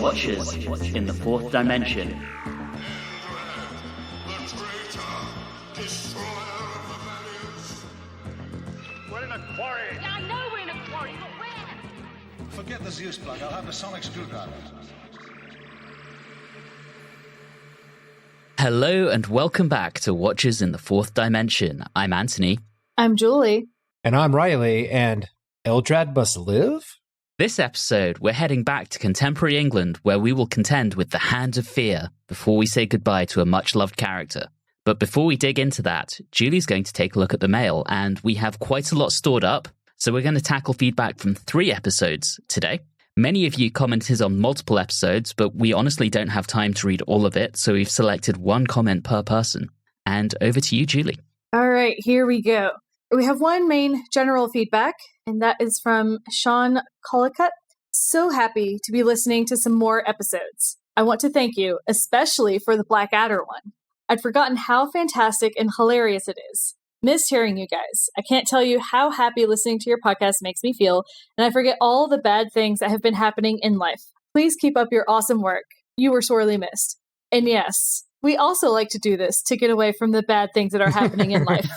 Watchers in the Fourth Dimension. We're in a quarry. Yeah, I know we're in a quarry, but where? Forget the Zeus plug. I'll have the sonic screwdriver. Hello and welcome back to Watchers in the Fourth Dimension. I'm Anthony. I'm Julie. And I'm Riley, and Eldrad must live? This episode, we're heading back to contemporary England, where we will contend with the Hand of Fear before we say goodbye to a much-loved character. But before we dig into that, Julie's going to take a look at the mail, and we have quite a lot stored up, so we're going to tackle feedback from 3 episodes today. Many of you commented on multiple episodes, but we honestly don't have time to read all of it, so we've selected 1 comment per person. And over to you, Julie. All right, here we go. We have one main general feedback, and that is from Sean Collicutt. So happy to be listening to some more episodes. I want to thank you, especially for the Blackadder one. I'd forgotten how fantastic and hilarious it is. Missed hearing you guys. I can't tell you how happy listening to your podcast makes me feel, and I forget all the bad things that have been happening in life. Please keep up your awesome work. You were sorely missed. And yes, we also like to do this to get away from the bad things that are happening in life.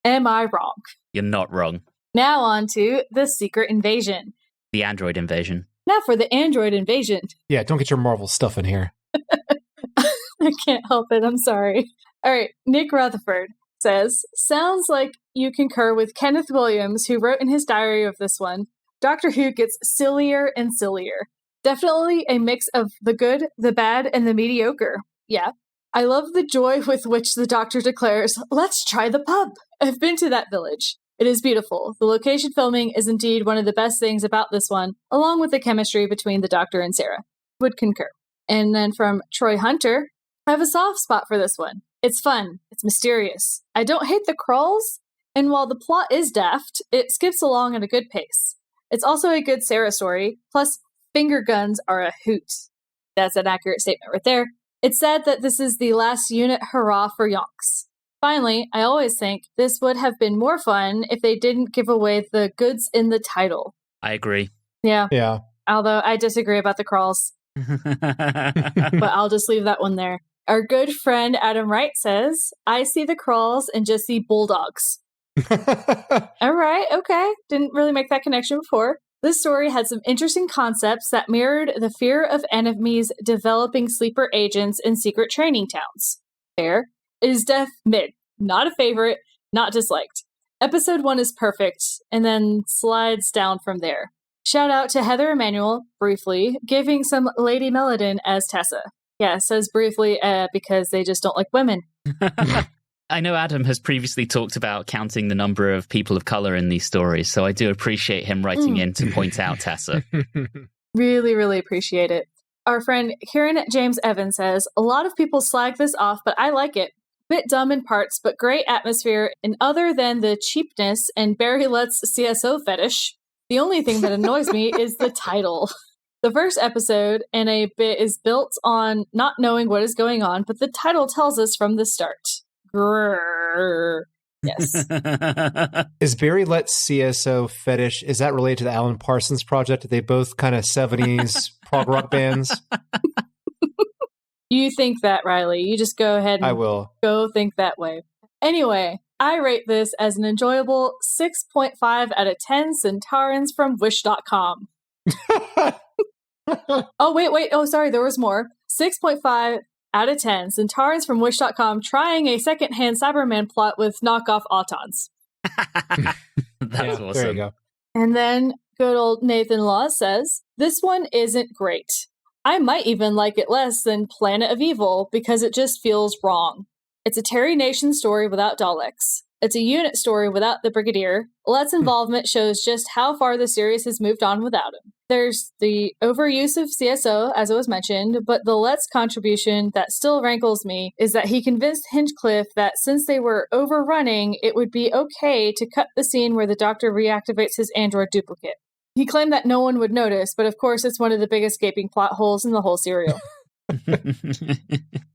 Am I wrong? You're not wrong. Now on to the secret invasion. The android invasion. Now for the android invasion. Yeah, don't get your Marvel stuff in here. I can't help it. I'm sorry. All right. Nick Rutherford says, sounds like you concur with Kenneth Williams, who wrote in his diary of this one, Doctor Who gets sillier and sillier. Definitely a mix of the good, the bad, and the mediocre. Yeah. I love the joy with which the Doctor declares, let's try the pub. I've been to that village. It is beautiful. The location filming is indeed one of the best things about this one, along with the chemistry between the Doctor and Sarah. Would concur. And then from Troy Hunter, I have a soft spot for this one. It's fun. It's mysterious. I don't hate the crawls, and while the plot is daft, it skips along at a good pace. It's also a good Sarah story, plus finger guns are a hoot. That's an accurate statement right there. It's sad that this is the last unit hurrah for Yonks. Finally, I always think this would have been more fun if they didn't give away the goods in the title. I agree. Yeah. Yeah. Although I disagree about the crawls. But I'll just leave that one there. Our good friend Adam Wright says, I see the crawls and just see bulldogs. All right, okay. Didn't really make that connection before. This story had some interesting concepts that mirrored the fear of enemies developing sleeper agents in secret training towns. Fair. It is def mid. Not a favorite, not disliked. Episode 1 is perfect, and then slides down from there. Shout out to Heather Emanuel, briefly, giving some Lady Melodin as Tessa. Yeah, says briefly because they just don't like women. I know Adam has previously talked about counting the number of people of color in these stories, so I do appreciate him writing in to point out Tessa. Really, really appreciate it. Our friend Kieran James Evans says, a lot of people slag this off, but I like it. Bit dumb in parts, but great atmosphere, and other than the cheapness and Barry Letts CSO fetish, the only thing that annoys me is the title. The first episode and a bit is built on not knowing what is going on, but the title tells us from the start. Grrr. Yes. Is Barry Letts CSO fetish, is that related to the Alan Parsons Project? Are they both kind of 70s prog rock bands? You think that, Riley. You just go ahead and I will. Go think that way. Anyway, I rate this as an enjoyable 6.5 out of 10 Centaurans from Wish.com. Oh, wait. Oh, sorry. There was more. 6.5 out of 10 Centaurans from Wish.com trying a secondhand Cyberman plot with knockoff Autons. That's awesome. There you go. And then good old Nathan Law says, this one isn't great. I might even like it less than Planet of Evil because it just feels wrong. It's a Terry Nation story without Daleks. It's a unit story without the Brigadier. Let's involvement shows just how far the series has moved on without him. There's the overuse of CSO, as it was mentioned, but the Let's contribution that still rankles me is that he convinced Hinchcliffe that since they were overrunning, it would be okay to cut the scene where the Doctor reactivates his android duplicate. He claimed that no one would notice, but of course it's one of the biggest gaping plot holes in the whole serial.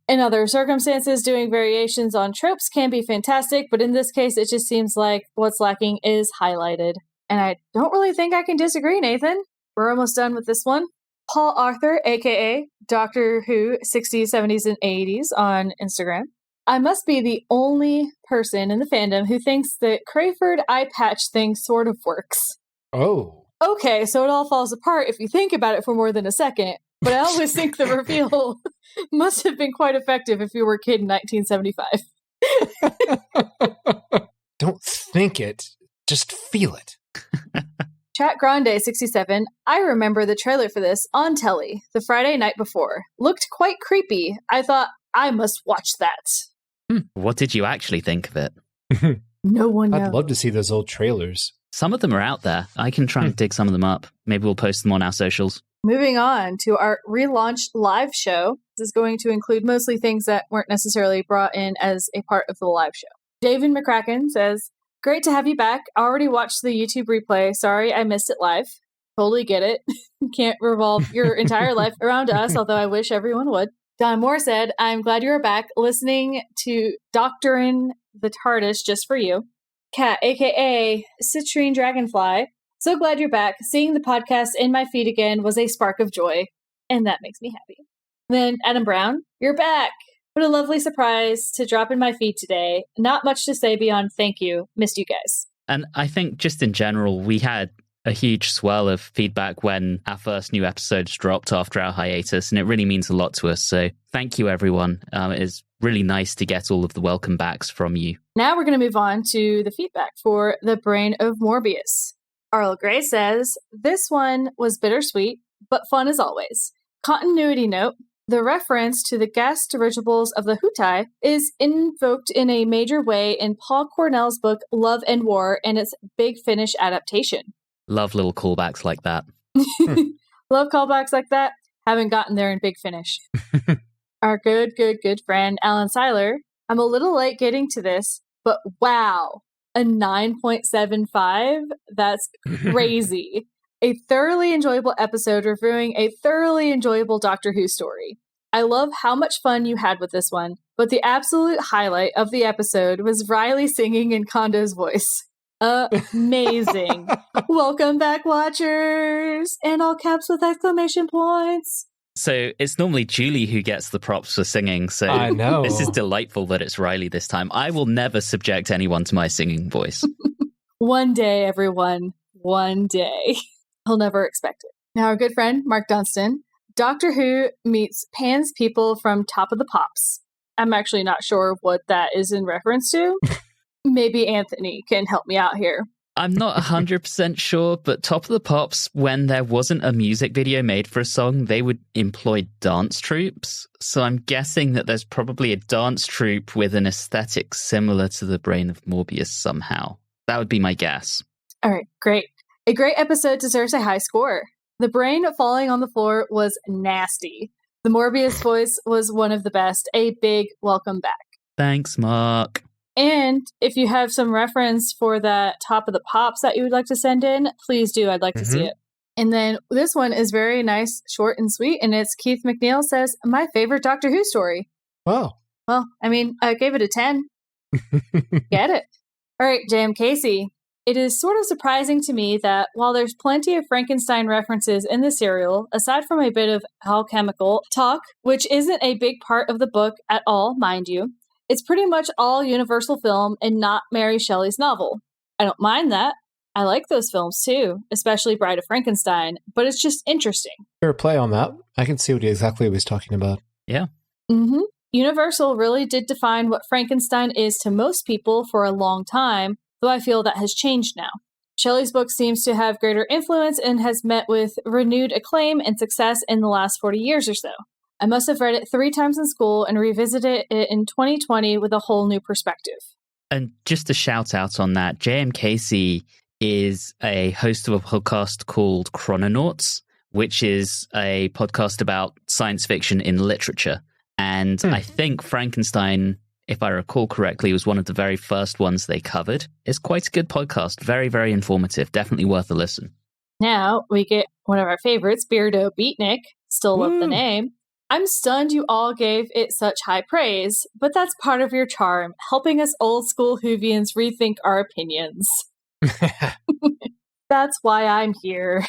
In other circumstances, doing variations on tropes can be fantastic, but in this case, it just seems like what's lacking is highlighted. And I don't really think I can disagree, Nathan. We're almost done with this one. Paul Arthur, aka Doctor Who 60s, 70s, and 80s on Instagram. I must be the only person in the fandom who thinks the Crayford eye patch thing sort of works. Oh. Okay, so it all falls apart if you think about it for more than a second. But I always think the reveal must have been quite effective if you were a kid in 1975. Don't think it, just feel it. Chat Grande 67, I remember the trailer for this on telly the Friday night before. Looked quite creepy. I thought, I must watch that. What did you actually think of it? No one knows. I'd love to see those old trailers. Some of them are out there. I can try and dig some of them up. Maybe we'll post them on our socials. Moving on to our relaunched live show. This is going to include mostly things that weren't necessarily brought in as a part of the live show. David McCracken says, great to have you back. Already watched the YouTube replay. Sorry I missed it live. Totally get it. Can't revolve your entire life around us, although I wish everyone would. Don Moore said, I'm glad you're back listening to Doctoring the TARDIS just for you. Kat, aka Citrine Dragonfly, so glad you're back. Seeing the podcast in my feed again was a spark of joy, and that makes me happy. Then Adam Brown, you're back. What a lovely surprise to drop in my feed today. Not much to say beyond thank you. Missed you guys. And I think just in general, we had a huge swell of feedback when our first new episodes dropped after our hiatus, and it really means a lot to us. So thank you, everyone. It is really nice to get all of the welcome backs from you. Now we're going to move on to the feedback for The Brain of Morbius. Arl Gray says, this one was bittersweet, but fun as always. Continuity note, the reference to the gas dirigibles of the Hutai is invoked in a major way in Paul Cornell's book Love and War and its Big Finish adaptation. Love little callbacks like that. Love callbacks like that. Haven't gotten there in Big Finish. Our good friend, Alan Seiler. I'm a little late getting to this, but wow, a 9.75? That's crazy. A thoroughly enjoyable episode reviewing a thoroughly enjoyable Doctor Who story. I love how much fun you had with this one, but the absolute highlight of the episode was Riley singing in Kondo's voice. Amazing. Welcome back, watchers! And all caps with exclamation points. So it's normally Julie who gets the props for singing, so I know. This is delightful that it's Riley this time. I will never subject anyone to my singing voice. One day, everyone. One day. He'll never expect it. Now, our good friend, Mark Dunstan, Doctor Who meets Pan's people from Top of the Pops. I'm actually not sure what that is in reference to. Maybe Anthony can help me out here. I'm not 100% sure, but Top of the Pops, when there wasn't a music video made for a song, they would employ dance troupes. So I'm guessing that there's probably a dance troupe with an aesthetic similar to the Brain of Morbius somehow. That would be my guess. All right, great. A great episode deserves a high score. The brain falling on the floor was nasty. The Morbius voice was one of the best. A big welcome back. Thanks, Mark. And if you have some reference for that Top of the Pops that you would like to send in, please do. I'd like to see it. And then this one is very nice, short and sweet. And it's Keith McNeil says, my favorite Doctor Who story. Wow. Well, I mean, I gave it a 10. Get it. All right, JM Casey. It is sort of surprising to me that while there's plenty of Frankenstein references in the serial, aside from a bit of alchemical talk, which isn't a big part of the book at all, mind you, it's pretty much all Universal film and not Mary Shelley's novel. I don't mind that. I like those films too, especially Bride of Frankenstein, but it's just interesting. Fair play on that. I can see what exactly he was talking about. Yeah. Mm-hmm. Universal really did define what Frankenstein is to most people for a long time, though I feel that has changed now. Shelley's book seems to have greater influence and has met with renewed acclaim and success in the last 40 years or so. I must have read it 3 times in school and revisited it in 2020 with a whole new perspective. And just a shout out on that, J.M. Casey is a host of a podcast called Chrononauts, which is a podcast about science fiction in literature. And I think Frankenstein, if I recall correctly, was one of the very first ones they covered. It's quite a good podcast. Very, very informative. Definitely worth a listen. Now we get one of our favorites, Beardo Beatnik. Still love the name. I'm stunned you all gave it such high praise, but that's part of your charm, helping us old school Whovians rethink our opinions. That's why I'm here.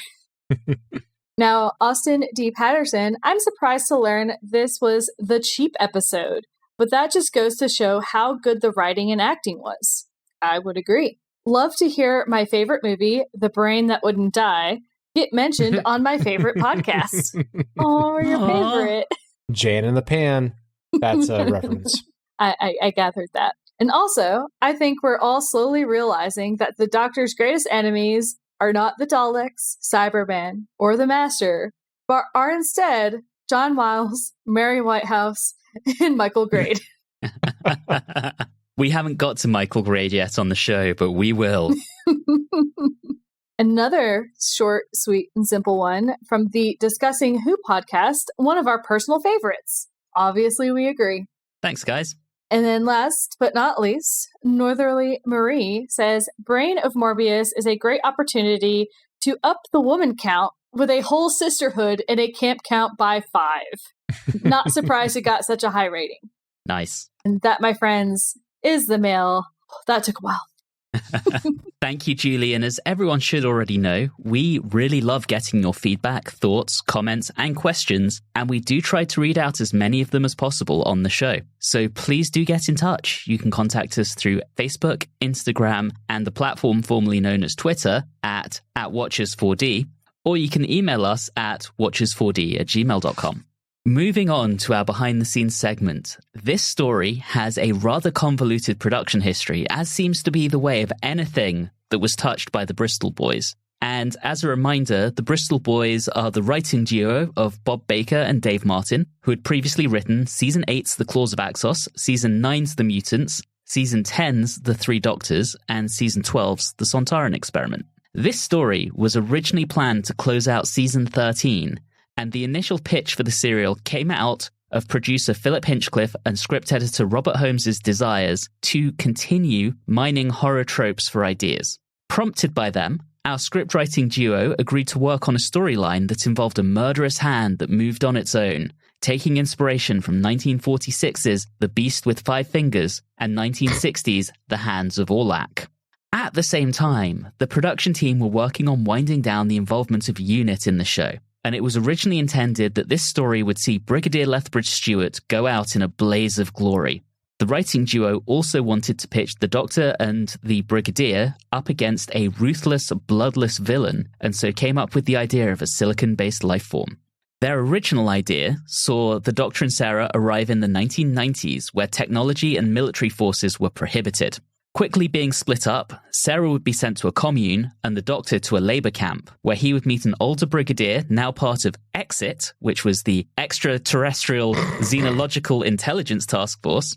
Now, Austin D. Patterson, I'm surprised to learn this was the cheap episode, but that just goes to show how good the writing and acting was. I would agree. Love to hear my favorite movie, The Brain That Wouldn't Die, get mentioned on my favorite podcast. Oh, your favorite. Jan in the Pan. That's a reference. I gathered that. And also, I think we're all slowly realizing that the Doctor's greatest enemies are not the Daleks, Cybermen, or the Master, but are instead John Miles, Mary Whitehouse, and Michael Grade. We haven't got to Michael Grade yet on the show, but we will. Another short, sweet, and simple one from the Discussing Who podcast, one of our personal favorites. Obviously, we agree. Thanks, guys. And then last but not least, Northerly Marie says, Brain of Morbius is a great opportunity to up the woman count with a whole sisterhood and a camp count by 5. Not surprised it got such a high rating. Nice. And that, my friends, is the mail. That took a while. Thank you, Julie. And as everyone should already know, we really love getting your feedback, thoughts, comments, and questions, and we do try to read out as many of them as possible on the show. So please do get in touch. You can contact us through Facebook, Instagram, and the platform formerly known as Twitter at Watchers4D, or you can email us at watchers4d@gmail.com. Moving on to our behind-the-scenes segment, this story has a rather convoluted production history, as seems to be the way of anything that was touched by the Bristol Boys. And as a reminder, the Bristol Boys are the writing duo of Bob Baker and Dave Martin, who had previously written Season 8's The Claws of Axos, Season 9's The Mutants, Season 10's The Three Doctors, and Season 12's The Sontaran Experiment. This story was originally planned to close out Season 13, and the initial pitch for the serial came out of producer Philip Hinchcliffe and script editor Robert Holmes's desires to continue mining horror tropes for ideas. Prompted by them, our scriptwriting duo agreed to work on a storyline that involved a murderous hand that moved on its own, taking inspiration from 1946's The Beast with Five Fingers and 1960's The Hands of Orlak. At the same time, the production team were working on winding down the involvement of UNIT in the show, and it was originally intended that this story would see Brigadier Lethbridge Stewart go out in a blaze of glory. The writing duo also wanted to pitch the Doctor and the Brigadier up against a ruthless, bloodless villain, and so came up with the idea of a silicon-based life form. Their original idea saw the Doctor and Sarah arrive in the 1990s, where technology and military forces were prohibited. Quickly being split up, Sarah would be sent to a commune and the Doctor to a labour camp, where he would meet an older brigadier, now part of EXIT, which was the Extraterrestrial Xenological Intelligence Task Force.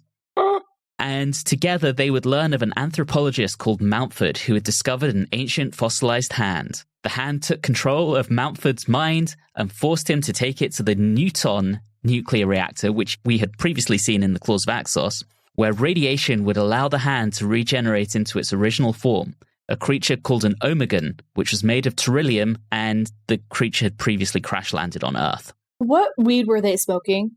And together they would learn of an anthropologist called Mountford who had discovered an ancient fossilized hand. The hand took control of Mountford's mind and forced him to take it to the Newton nuclear reactor, which we had previously seen in the Claws of Axos, where radiation would allow the hand to regenerate into its original form, a creature called an Omegon, which was made of beryllium, and the creature had previously crash-landed on Earth. What weed were they smoking?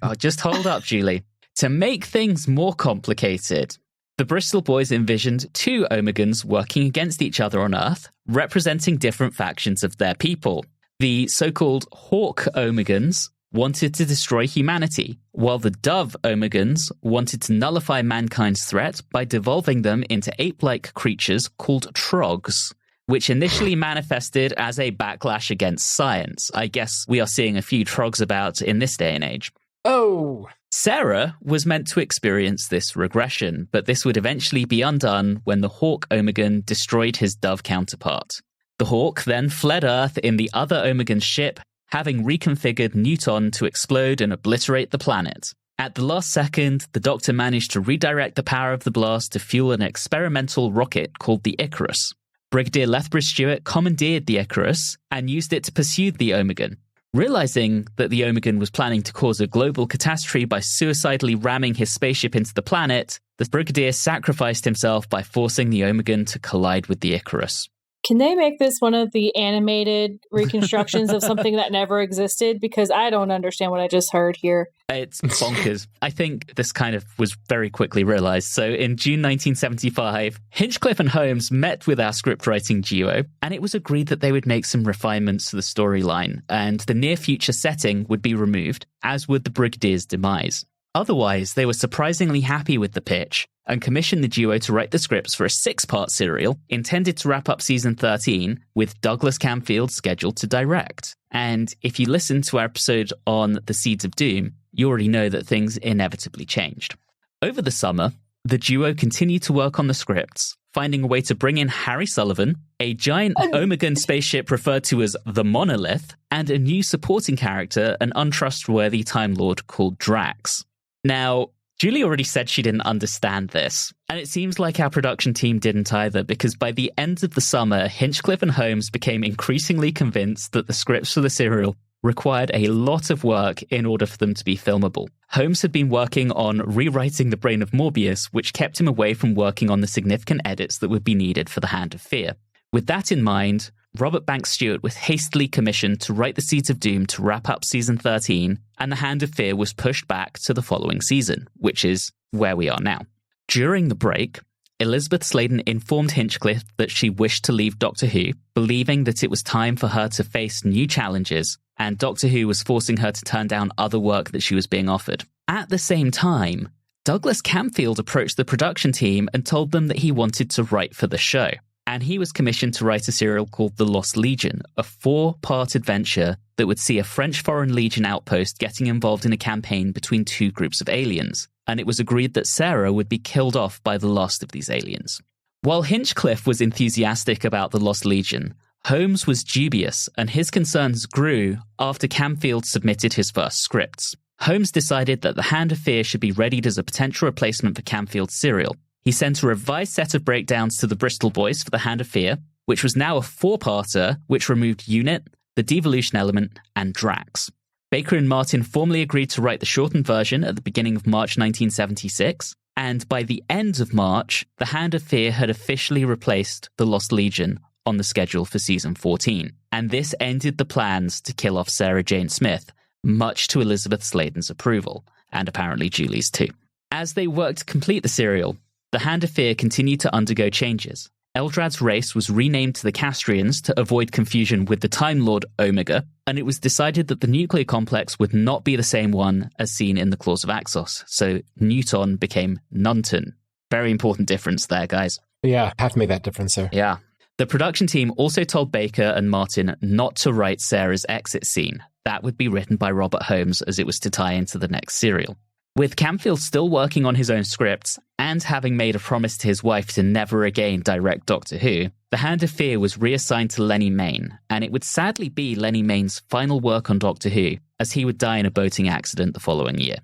Oh, just hold up, Julie. To make things more complicated, the Bristol Boys envisioned 2 Omegons working against each other on Earth, representing different factions of their people. The so-called Hawk Omegons wanted to destroy humanity, while the Dove Omegons wanted to nullify mankind's threat by devolving them into ape-like creatures called Trogs, which initially manifested as a backlash against science. I guess we are seeing a few Trogs about in this day and age. Oh! Sarah was meant to experience this regression, but this would eventually be undone when the Hawk Omegon destroyed his Dove counterpart. The Hawk then fled Earth in the other Omegon's ship, having reconfigured Newton to explode and obliterate the planet. At the last second, the Doctor managed to redirect the power of the blast to fuel an experimental rocket called the Icarus. Brigadier Lethbridge Stewart commandeered the Icarus and used it to pursue the Omegon. Realizing that the Omegon was planning to cause a global catastrophe by suicidally ramming his spaceship into the planet, the Brigadier sacrificed himself by forcing the Omegon to collide with the Icarus. Can they make this one of the animated reconstructions of something that never existed? Because I don't understand what I just heard here. It's bonkers. I think this kind of was very quickly realized. So in June 1975, Hinchcliffe and Holmes met with our scriptwriting duo, and it was agreed that they would make some refinements to the storyline, and the near future setting would be removed, as would the Brigadier's demise. Otherwise, they were surprisingly happy with the pitch and commissioned the duo to write the scripts for a 6-part serial intended to wrap up season 13 with Douglas Camfield scheduled to direct. And if you listen to our episode on The Seeds of Doom, you already know that things inevitably changed. Over the summer, the duo continued to work on the scripts, finding a way to bring in Harry Sullivan, a giant Omegan spaceship referred to as the Monolith, and a new supporting character, an untrustworthy Time Lord called Drax. Now, Julie already said she didn't understand this, and it seems like our production team didn't either, because by the end of the summer, Hinchcliffe and Holmes became increasingly convinced that the scripts for the serial required a lot of work in order for them to be filmable. Holmes had been working on rewriting The Brain of Morbius, which kept him away from working on the significant edits that would be needed for The Hand of Fear. With that in mind, Robert Banks Stewart was hastily commissioned to write The Seeds of Doom to wrap up season 13, and The Hand of Fear was pushed back to the following season, which is where we are now. During the break, Elizabeth Sladen informed Hinchcliffe that she wished to leave Doctor Who, believing that it was time for her to face new challenges, and Doctor Who was forcing her to turn down other work that she was being offered. At the same time, Douglas Camfield approached the production team and told them that he wanted to write for the show. And he was commissioned to write a serial called The Lost Legion, a 4-part adventure that would see a French Foreign Legion outpost getting involved in a campaign between 2 groups of aliens. And it was agreed that Sarah would be killed off by the last of these aliens. While Hinchcliffe was enthusiastic about The Lost Legion, Holmes was dubious, and his concerns grew after Camfield submitted his first scripts. Holmes decided that The Hand of Fear should be readied as a potential replacement for Camfield's serial. He sent a revised set of breakdowns to the Bristol boys for The Hand of Fear, which was now a 4-parter, which removed Unit, the devolution element, and Drax. Baker and Martin formally agreed to write the shortened version at the beginning of March 1976, and by the end of March, The Hand of Fear had officially replaced The Lost Legion on the schedule for season 14. And this ended the plans to kill off Sarah Jane Smith, much to Elizabeth Sladen's approval, and apparently Julie's too. As they worked to complete the serial, The Hand of Fear continued to undergo changes. Eldrad's race was renamed to the Castrians to avoid confusion with the Time Lord Omega, and it was decided that the nuclear complex would not be the same one as seen in the Claws of Axos, so Newton became Nunton. Very important difference there, guys. Yeah, have to make that difference there. Yeah. The production team also told Baker and Martin not to write Sarah's exit scene. That would be written by Robert Holmes, as it was to tie into the next serial. With Camfield still working on his own scripts, and having made a promise to his wife to never again direct Doctor Who, The Hand of Fear was reassigned to Lenny Mayne, and it would sadly be Lenny Mayne's final work on Doctor Who, as he would die in a boating accident the following year.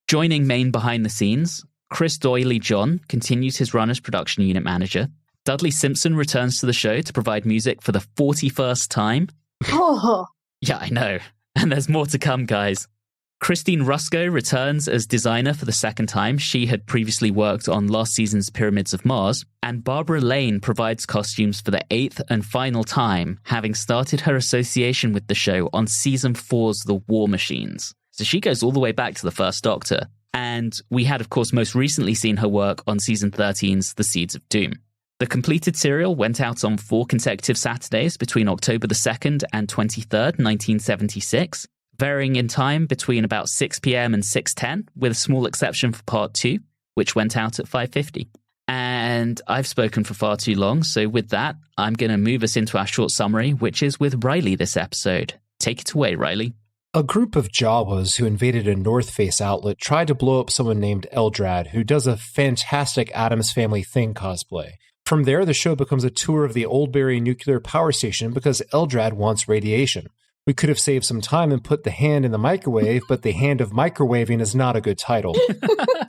Joining Mayne behind the scenes, Chris Doyley-John continues his run as production unit manager. Dudley Simpson returns to the show to provide music for the 41st time. Oh. Yeah, I know. And there's more to come, guys. Christine Rusko returns as designer for the second time. She had previously worked on last season's Pyramids of Mars. And Barbara Lane provides costumes for the 8th and final time, having started her association with the show on season 4's The War Machines. So she goes all the way back to the First Doctor. And we had, of course, most recently seen her work on season 13's The Seeds of Doom. The completed serial went out on 4 consecutive Saturdays between October the 2nd and 23rd, 1976, varying in time between about 6 p.m. and 6:10, with a small exception for part 2, which went out at 5:50. And I've spoken for far too long, so with that, I'm going to move us into our short summary, which is with Riley this episode. Take it away, Riley. A group of Jawas who invaded a North Face outlet tried to blow up someone named Eldrad, who does a fantastic Addams Family Thing cosplay. From there, the show becomes a tour of the Oldbury nuclear power station because Eldrad wants radiation. We could have saved some time and put The Hand in the microwave, but The Hand of Microwaving is not a good title.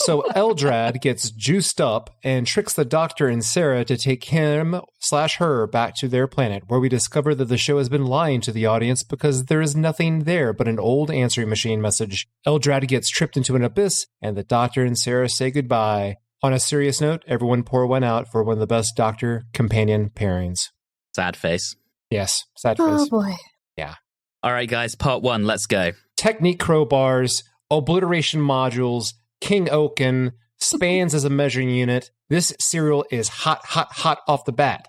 So Eldrad gets juiced up and tricks the Doctor and Sarah to take him/her back to their planet, where we discover that the show has been lying to the audience because there is nothing there but an old answering machine message. Eldrad gets tripped into an abyss, and the Doctor and Sarah say goodbye. On a serious note, everyone pour one out for one of the best Doctor companion pairings. Sad face. Yes, sad Oh face. boy. Yeah. All right, guys, part 1, let's go. Technique crowbars, obliteration modules, King Oaken, spans as a measuring unit. This serial is hot, hot, hot off the bat.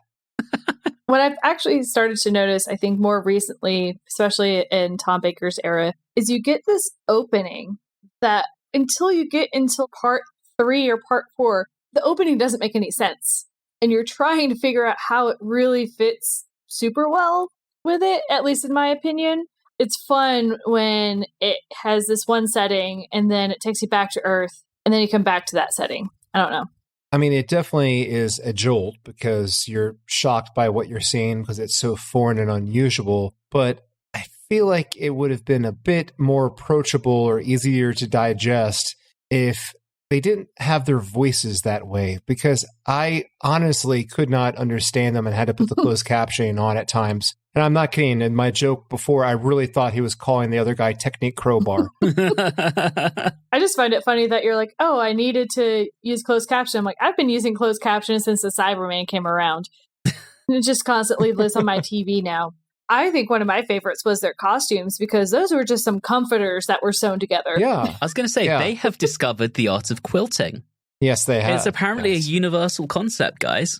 What I've actually started to notice, I think more recently, especially in Tom Baker's era, is you get this opening that until you get into part 3 or part 4, the opening doesn't make any sense. And you're trying to figure out how it really fits super well with it, at least in my opinion. It's fun when it has this one setting and then it takes you back to Earth and then you come back to that setting. I don't know. I mean, it definitely is a jolt because you're shocked by what you're seeing because it's so foreign and unusual. But I feel like it would have been a bit more approachable or easier to digest if they didn't have their voices that way, because I honestly could not understand them and had to put the closed captioning on at times. And I'm not kidding. In my joke before, I really thought he was calling the other guy Technique Crowbar. I just find it funny that you're like, oh, I needed to use closed caption. I'm like, I've been using closed caption since the Cyberman came around. And it just constantly lives on my TV now. I think one of my favorites was their costumes because those were just some comforters that were sewn together. Yeah. I was going to say, they have discovered the art of quilting. Yes, they have. It's apparently a universal concept, guys.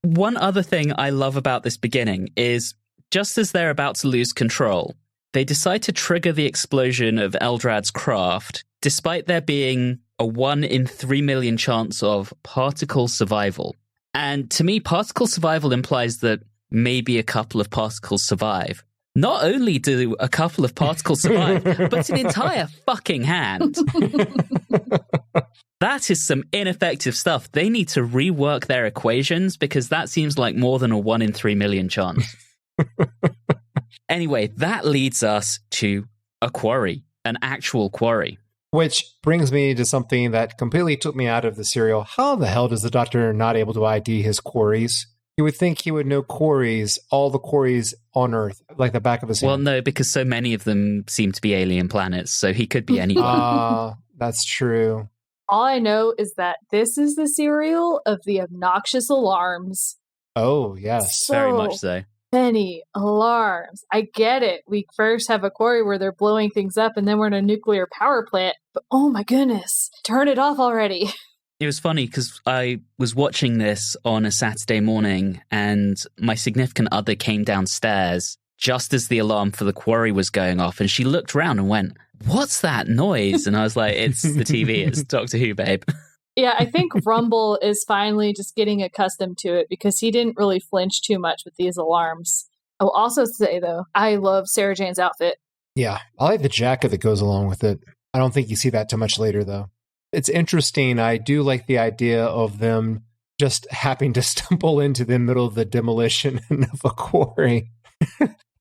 One other thing I love about this beginning is just as they're about to lose control, they decide to trigger the explosion of Eldrad's craft, despite there being a 1 in 3 million chance of particle survival. And to me, particle survival implies that maybe a couple of particles survive. Not only do a couple of particles survive, but an entire fucking hand. That is some ineffective stuff. They need to rework their equations because that seems like more than a 1 in 3 million chance. Anyway, that leads us to a quarry, an actual quarry. Which brings me to something that completely took me out of the serial. How the hell does the Doctor not able to ID his quarries? You would think he would know quarries, all the quarries on Earth, like the back of his hand. Well, no, because so many of them seem to be alien planets, so he could be anyone. That's true. All I know is that this is the serial of the obnoxious alarms. Oh, yes. Very much so. Many alarms. I get it. We first have a quarry where they're blowing things up and then we're in a nuclear power plant. But oh my goodness, turn it off already. It was funny because I was watching this on a Saturday morning and my significant other came downstairs just as the alarm for the quarry was going off. And she looked around and went, "What's that noise?" And I was like, "It's the TV. It's Doctor Who, babe." Yeah, I think Rumble is finally just getting accustomed to it because he didn't really flinch too much with these alarms. I will also say, though, I love Sarah Jane's outfit. Yeah, I like the jacket that goes along with it. I don't think you see that too much later, though. It's interesting. I do like the idea of them just happening to stumble into the middle of the demolition of a quarry.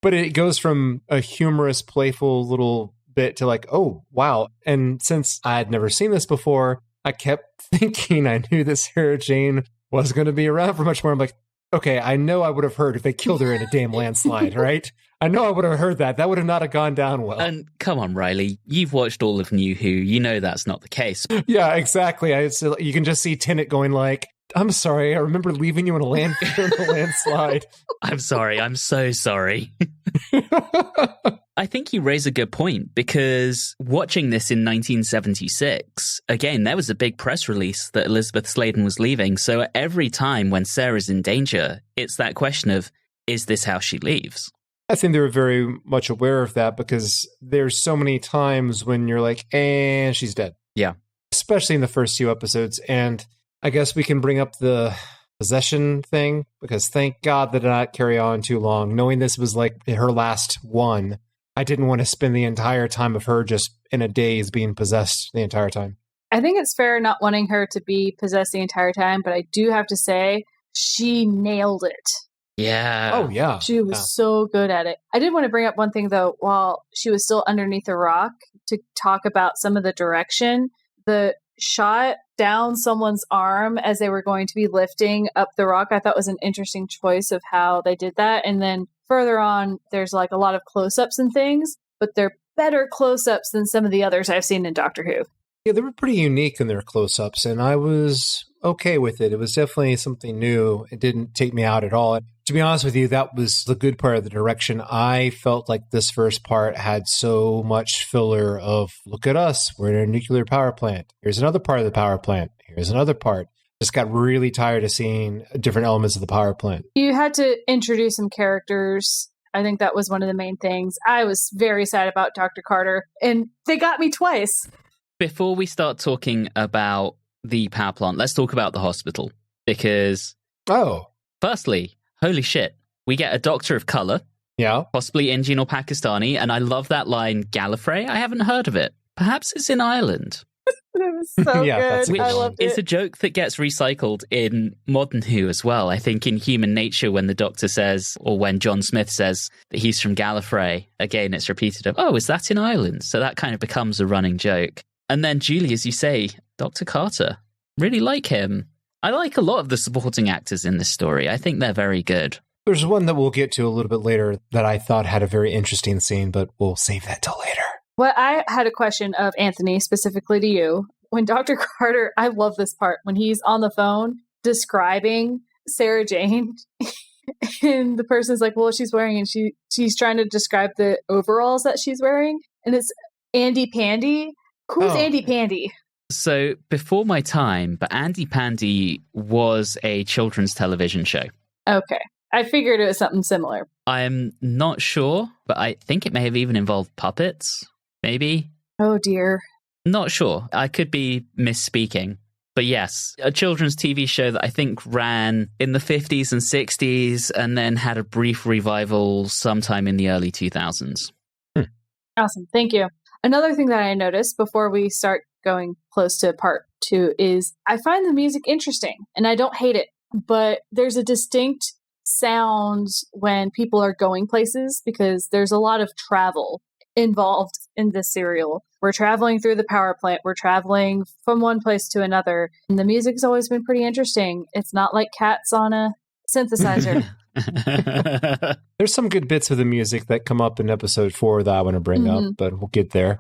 But it goes from a humorous, playful little bit to like, oh, wow. And since I had never seen this before, I kept thinking I knew that Sarah Jane was going to be around for much more. I'm like, okay, I know I would have heard if they killed her in a damn landslide, right? I know I would have heard that. That would have not have gone down well. And come on, Riley, you've watched all of New Who. You know that's not the case. Yeah, exactly. You can just see Tennant going like, I'm sorry, I remember leaving you in a landslide. I'm sorry. I'm so sorry. I think you raise a good point because watching this in 1976, again, there was a big press release that Elizabeth Sladen was leaving. So every time when Sarah's in danger, it's that question of, is this how she leaves? I think they were very much aware of that because there's so many times when you're like, and she's dead. Yeah. Especially in the first few episodes. And I guess we can bring up the possession thing because thank God that did not carry on too long. Knowing this was like her last one, I didn't want to spend the entire time of her just in a daze being possessed the entire time. I think it's fair not wanting her to be possessed the entire time, but I do have to say she nailed it. Yeah. Oh, yeah. She was so good at it. I did want to bring up one thing, though, while she was still underneath the rock to talk about some of the direction. The shot down someone's arm as they were going to be lifting up the rock, I thought was an interesting choice of how they did that. And then further on, there's like a lot of close-ups and things, but they're better close-ups than some of the others I've seen in Doctor Who. Yeah, they were pretty unique in their close-ups, and I was okay with it. It was definitely something new. It didn't take me out at all. To be honest with you, that was the good part of the direction. I felt like this first part had so much filler of, look at us, we're in a nuclear power plant. Here's another part of the power plant. Here's another part. Just got really tired of seeing different elements of the power plant. You had to introduce some characters. I think that was one of the main things. I was very sad about Dr. Carter, and they got me twice. Before we start talking about the power plant, let's talk about the hospital. Because, firstly, holy shit, we get a doctor of color. Yeah. Possibly Indian or Pakistani. And I love that line, Gallifrey. I haven't heard of it. Perhaps it's in Ireland. It was so good. I loved it. It's a joke that gets recycled in Modern Who as well. I think in Human Nature, when the Doctor says, or when John Smith says that he's from Gallifrey, again, it's repeated of, oh, is that in Ireland? So that kind of becomes a running joke. And then Julie, as you say, Dr. Carter, really like him. I like a lot of the supporting actors in this story. I think they're very good. There's one that we'll get to a little bit later that I thought had a very interesting scene, but we'll save that till later. Well, I had a question of Anthony, specifically to you. When Dr. Carter, I love this part, when he's on the phone describing Sarah Jane, and the person's like, well, she's wearing, and she's trying to describe the overalls that she's wearing, and it's Andy Pandy. Who's Andy Pandy? So before my time, but Andy Pandy was a children's television show. Okay. I figured it was something similar. I'm not sure, but I think it may have even involved puppets, maybe. Oh, dear. Not sure. I could be misspeaking. But yes, a children's TV show that I think ran in the 50s and 60s and then had a brief revival sometime in the early 2000s. Awesome. Thank you. Another thing that I noticed before we start going close to part 2 is I find the music interesting and I don't hate it, but there's a distinct sound when people are going places because there's a lot of travel involved in this serial. We're traveling through the power plant. We're traveling from one place to another. And the music's always been pretty interesting. It's not like cats on a synthesizer. There's some good bits of the music that come up in episode 4 that I want to bring up, but we'll get there.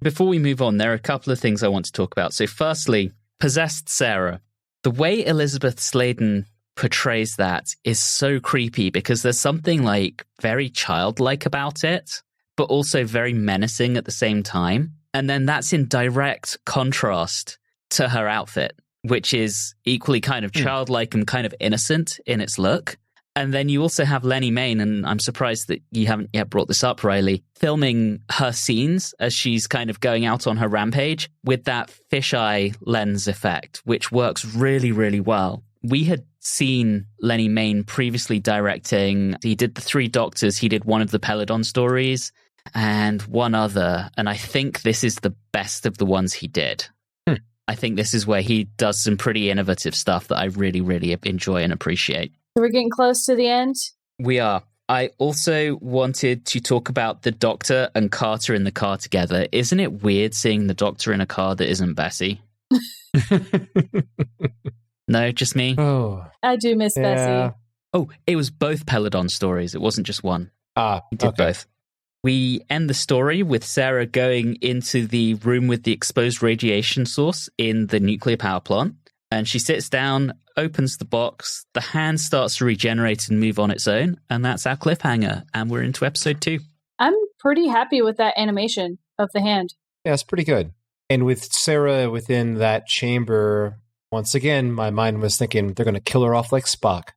Before we move on, there are a couple of things I want to talk about. So firstly, possessed Sarah. The way Elizabeth Sladen portrays that is so creepy because there's something like very childlike about it, but also very menacing at the same time. And then that's in direct contrast to her outfit, which is equally kind of childlike and kind of innocent in its look. And then you also have Lenny Mayne, and I'm surprised that you haven't yet brought this up, Riley, filming her scenes as she's kind of going out on her rampage with that fisheye lens effect, which works really, really well. We had seen Lenny Mayne previously directing. He did The Three Doctors. He did one of the Peladon stories and one other. And I think this is the best of the ones he did. I think this is where he does some pretty innovative stuff that I really, really enjoy and appreciate. So we're getting close to the end? We are. I also wanted to talk about the Doctor and Carter in the car together. Isn't it weird seeing the Doctor in a car that isn't Bessie? No, just me? Oh, I do miss Bessie. Oh, it was both Peladon stories. It wasn't just one. He did both. We end the story with Sarah going into the room with the exposed radiation source in the nuclear power plant. And she sits down, opens the box, the hand starts to regenerate and move on its own. And that's our cliffhanger. And we're into episode 2. I'm pretty happy with that animation of the hand. Yeah, it's pretty good. And with Sarah within that chamber, once again, my mind was thinking they're going to kill her off like Spock.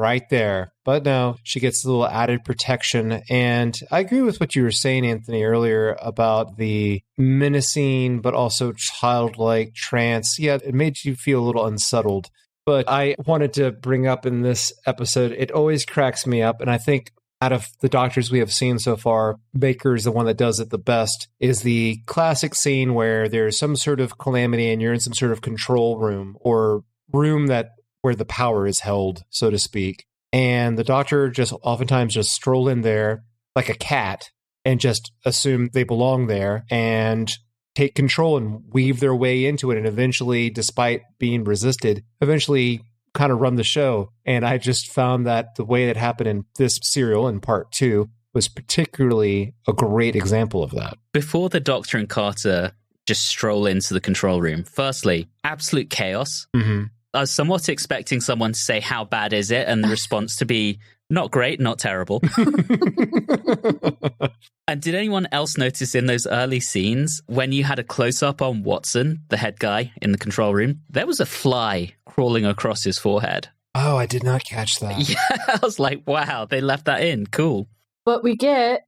Right there. But no, she gets a little added protection. And I agree with what you were saying, Anthony, earlier about the menacing but also childlike trance. Yeah, it made you feel a little unsettled. But I wanted to bring up in this episode, it always cracks me up. And I think out of the Doctors we have seen so far, Baker is the one that does it the best, is the classic scene where there's some sort of calamity and you're in some sort of control room or room where the power is held, so to speak. And the Doctor just oftentimes just stroll in there like a cat and just assume they belong there and take control and weave their way into it. And eventually, despite being resisted, eventually kind of run the show. And I just found that the way that happened in this serial in part 2 was particularly a great example of that. Before the Doctor and Carter just stroll into the control room, firstly, absolute chaos. I was somewhat expecting someone to say, how bad is it? And the response to be, not great, not terrible. And did anyone else notice in those early scenes, when you had a close-up on Watson, the head guy in the control room, there was a fly crawling across his forehead. Oh, I did not catch that. Yeah, I was like, wow, they left that in. Cool. But we get,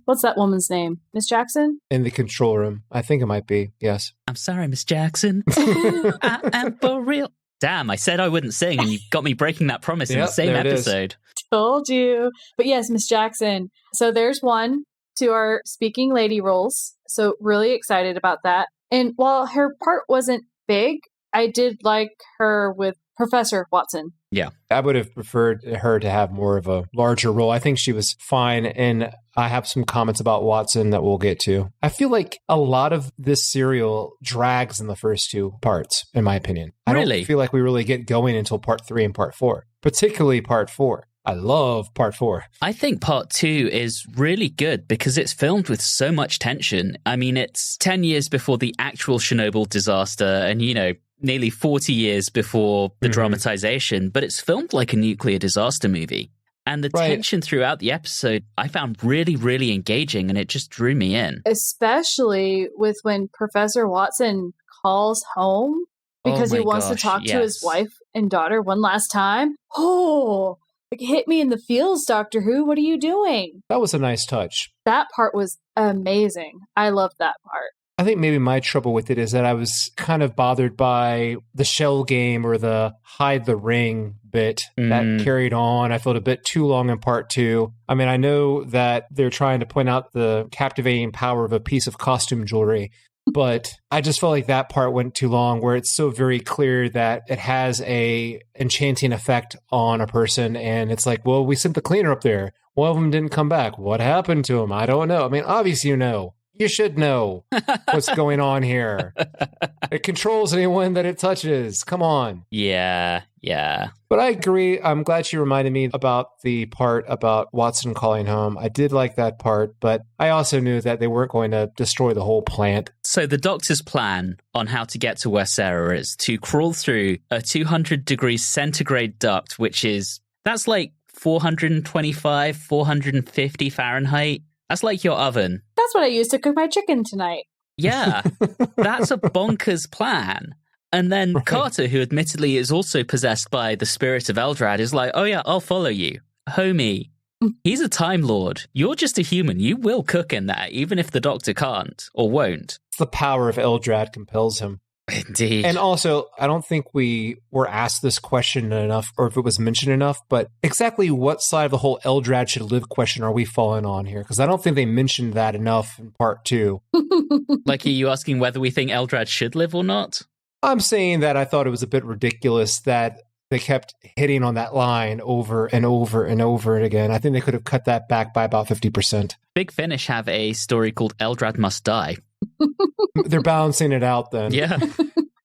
what's that woman's name? Miss Jackson? In the control room. I think it might be, yes. I'm sorry, Miss Jackson. I am for real. Damn, I said I wouldn't sing, and you got me breaking that promise in the same episode. Told you. But yes, Miss Jackson. So there's one to our speaking lady roles. So really excited about that. And while her part wasn't big, I did like her with Professor Watson. Yeah. I would have preferred her to have more of a larger role. I think she was fine. And I have some comments about Watson that we'll get to. I feel like a lot of this serial drags in the first two parts, in my opinion. I don't feel like we really get going until part 3 and part 4, particularly part 4. I love part 4. I think part 2 is really good because it's filmed with so much tension. I mean, it's 10 years before the actual Chernobyl disaster and, nearly 40 years before the dramatization, but it's filmed like a nuclear disaster movie. And the tension throughout the episode, I found really, really engaging, and it just drew me in. Especially with when Professor Watson calls home because he wants to talk to his wife and daughter one last time. Oh, like, hit me in the feels, Doctor Who. What are you doing? That was a nice touch. That part was amazing. I loved that part. I think maybe my trouble with it is that I was kind of bothered by the shell game or the hide the ring bit that carried on. I felt a bit too long in part 2. I mean, I know that they're trying to point out the captivating power of a piece of costume jewelry, but I just felt like that part went too long, where it's so very clear that it has a enchanting effect on a person. And it's like, well, we sent the cleaner up there. One of them didn't come back. What happened to him? I don't know. I mean, obviously, you should know what's going on here. It controls anyone that it touches. Come on. Yeah. But I agree. I'm glad she reminded me about the part about Watson calling home. I did like that part, but I also knew that they weren't going to destroy the whole plant. So the Doctor's plan on how to get to where Sarah is to crawl through a 200 degrees centigrade duct, that's like 425, 450 Fahrenheit. That's like your oven. That's what I used to cook my chicken tonight. Yeah, that's a bonkers plan. And then Carter, who admittedly is also possessed by the spirit of Eldrad, is like, oh yeah, I'll follow you. Homie, he's a Time Lord. You're just a human. You will cook in that, even if the Doctor can't or won't. The power of Eldrad compels him. Indeed. And also, I don't think we were asked this question enough, or if it was mentioned enough, but exactly what side of the whole Eldrad should live question are we falling on here? Because I don't think they mentioned that enough in part 2. Like, are you asking whether we think Eldrad should live or not? I'm saying that I thought it was a bit ridiculous that they kept hitting on that line over and over and over again. I think they could have cut that back by about 50%. Big Finish have a story called Eldrad Must Die. They're balancing it out then. Yeah.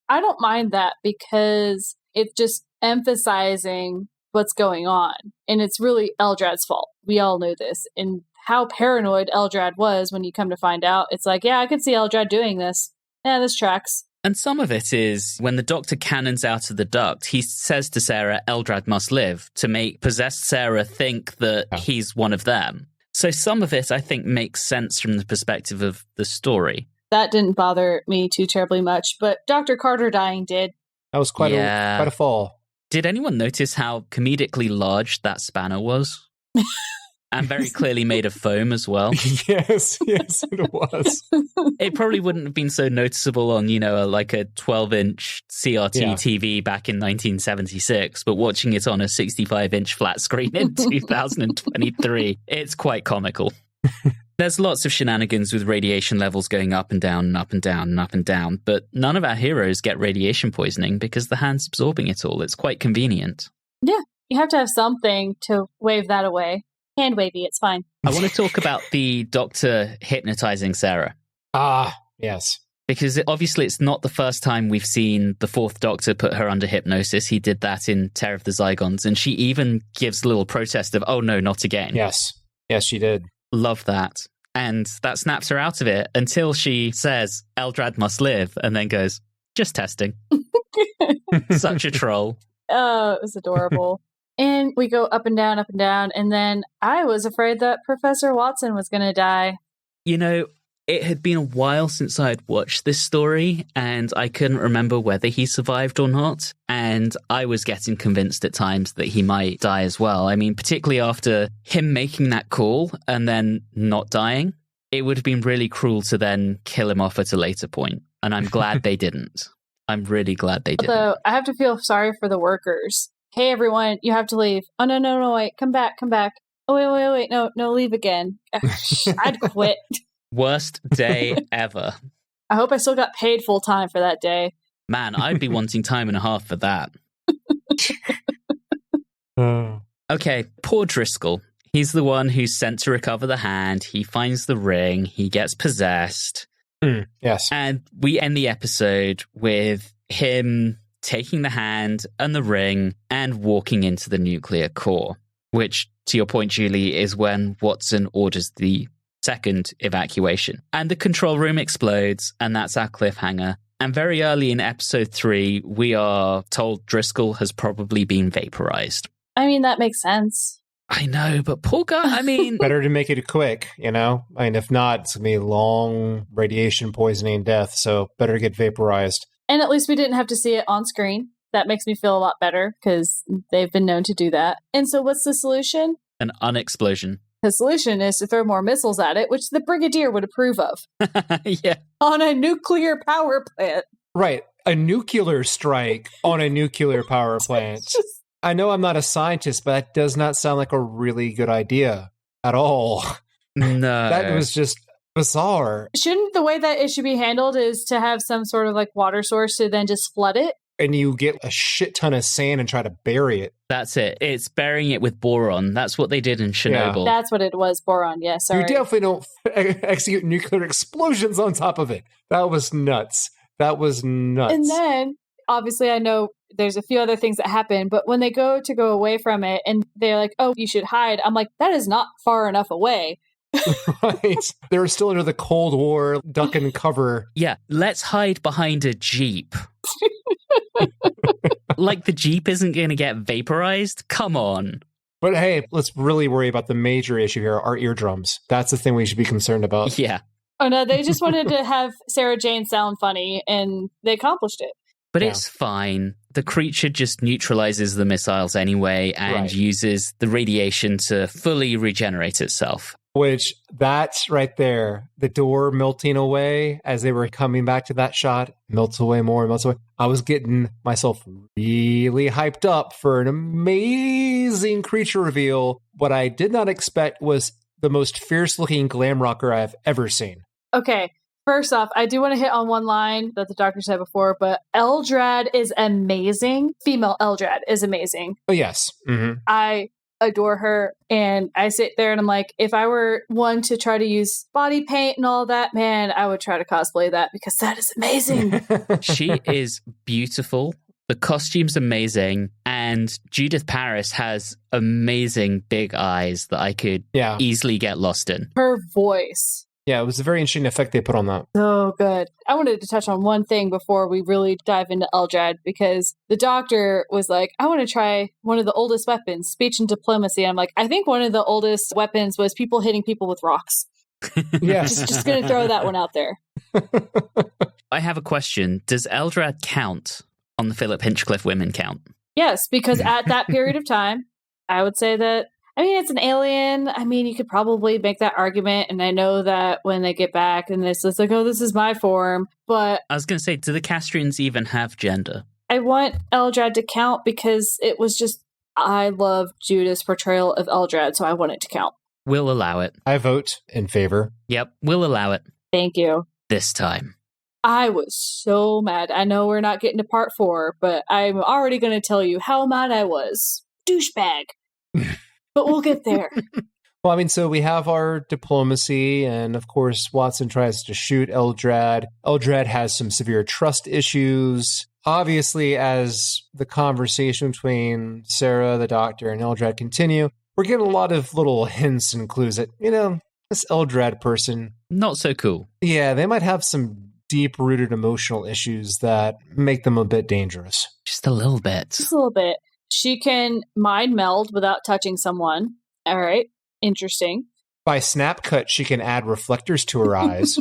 I don't mind that because it's just emphasizing what's going on. And it's really Eldrad's fault. We all knew this. And how paranoid Eldrad was when you come to find out. It's like, yeah, I could see Eldrad doing this. Yeah, this tracks. And some of it is when the Doctor cannons out of the duct, he says to Sarah, Eldrad must live, to make possessed Sarah think that he's one of them. So some of it, I think, makes sense from the perspective of the story. That didn't bother me too terribly much, but Dr. Carter dying did. That was quite a fall. Did anyone notice how comedically large that spanner was? And very clearly made of foam as well. Yes, it was. It probably wouldn't have been so noticeable on, like a 12-inch CRT TV back in 1976, but watching it on a 65-inch flat screen in 2023, it's quite comical. There's lots of shenanigans with radiation levels going up and down and up and down and up and down, but none of our heroes get radiation poisoning because the hand's absorbing it all. It's quite convenient. Yeah, you have to have something to wave that away. Hand wavy, it's fine. I want to talk about the Doctor hypnotizing Sarah. Ah, yes. Because obviously it's not the first time we've seen the Fourth Doctor put her under hypnosis. He did that in Terror of the Zygons, and she even gives a little protest of, oh no, not again. Yes, she did. Love that. And that snaps her out of it until she says, Eldrad must live, and then goes, just testing. Such a troll. Oh, it was adorable. And we go up and down, and then I was afraid that Professor Watson was going to die. You know, it had been a while since I had watched this story, and I couldn't remember whether he survived or not. And I was getting convinced at times that he might die as well. I mean, particularly after him making that call and then not dying, it would have been really cruel to then kill him off at a later point. And I'm glad they didn't. I'm really glad they didn't. Although, I have to feel sorry for the workers. Hey, everyone, you have to leave. Oh, no, wait, come back. Oh, wait, no, leave again. I'd quit. Worst day ever. I hope I still got paid full time for that day. Man, I'd be wanting time and a half for that. Okay, poor Driscoll. He's the one who's sent to recover the hand. He finds the ring. He gets possessed. Yes. And we end the episode with him taking the hand and the ring and walking into the nuclear core, which, to your point, Julie, is when Watson orders the second evacuation. And the control room explodes, and that's our cliffhanger. And very early in episode 3, we are told Driscoll has probably been vaporized. I mean, that makes sense. I know, but poor guy, I mean... Better to make it quick, you know? I mean, if not, it's going to be long radiation poisoning death, so better to get vaporized. And at least we didn't have to see it on screen. That makes me feel a lot better, because they've been known to do that. And so what's the solution? An unexplosion. The solution is to throw more missiles at it, which the Brigadier would approve of. Yeah. On a nuclear power plant. Right. A nuclear strike on a nuclear power plant. I know I'm not a scientist, but that does not sound like a really good idea at all. No. That was just bizarre. Shouldn't the way that it should be handled is to have some sort of like water source to then just flood it? And you get a shit ton of sand and try to bury it. That's it. It's burying it with boron. That's what they did in Chernobyl. Yeah. That's what it was, boron. Yeah, sorry. You definitely don't execute nuclear explosions on top of it. That was nuts. And then, obviously, I know there's a few other things that happen, but when they go away from it and they're like, oh, you should hide, I'm like, that is not far enough away. Right. They were still under the Cold War, duck and cover. Yeah, let's hide behind a Jeep. Like the Jeep isn't going to get vaporized? Come on. But hey, let's really worry about the major issue here, our eardrums. That's the thing we should be concerned about. Yeah. Oh no, they just wanted to have Sarah Jane sound funny, and they accomplished it. But it's fine. The creature just neutralizes the missiles anyway and uses the radiation to fully regenerate itself. Which, that's right there. The door melting away as they were coming back to that shot. Melts away more, melts away. I was getting myself really hyped up for an amazing creature reveal. What I did not expect was the most fierce-looking glam rocker I have ever seen. Okay, first off, I do want to hit on one line that the doctor said before, but Eldrad is amazing. Female Eldrad is amazing. Oh, yes. Mm-hmm. I adore her, and I sit there and I'm like, if I were one to try to use body paint and all that, man, I would try to cosplay that because that is amazing. She is beautiful. The costume's amazing, and Judith Paris has amazing big eyes that I could easily get lost in. Her voice. Yeah, it was a very interesting effect they put on that. So good. I wanted to touch on one thing before we really dive into Eldrad, because the doctor was like, I want to try one of the oldest weapons, speech and diplomacy. I'm like, I think one of the oldest weapons was people hitting people with rocks. Yes. Just going to throw that one out there. I have a question. Does Eldrad count on the Philip Hinchcliffe women count? Yes, because at that period of time, I would say that, I mean, it's an alien. I mean, you could probably make that argument. And I know that when they get back and it's just like, oh, this is my form. But I was going to say, do the Castrians even have gender? I want Eldrad to count because it was just, I love Judith's portrayal of Eldrad, so I want it to count. We'll allow it. I vote in favor. Yep, we'll allow it. Thank you. This time. I was so mad. I know we're not getting to part 4, but I'm already going to tell you how mad I was. Douchebag. But we'll get there. Well, I mean, so we have our diplomacy, and of course, Watson tries to shoot Eldrad. Eldrad has some severe trust issues. Obviously, as the conversation between Sarah, the doctor, and Eldrad continue, we're getting a lot of little hints and clues that, you know, this Eldrad person... Not so cool. Yeah, they might have some deep-rooted emotional issues that make them a bit dangerous. Just a little bit. Just a little bit. She can mind meld without touching someone. All right. Interesting. By snap cut, she can add reflectors to her eyes.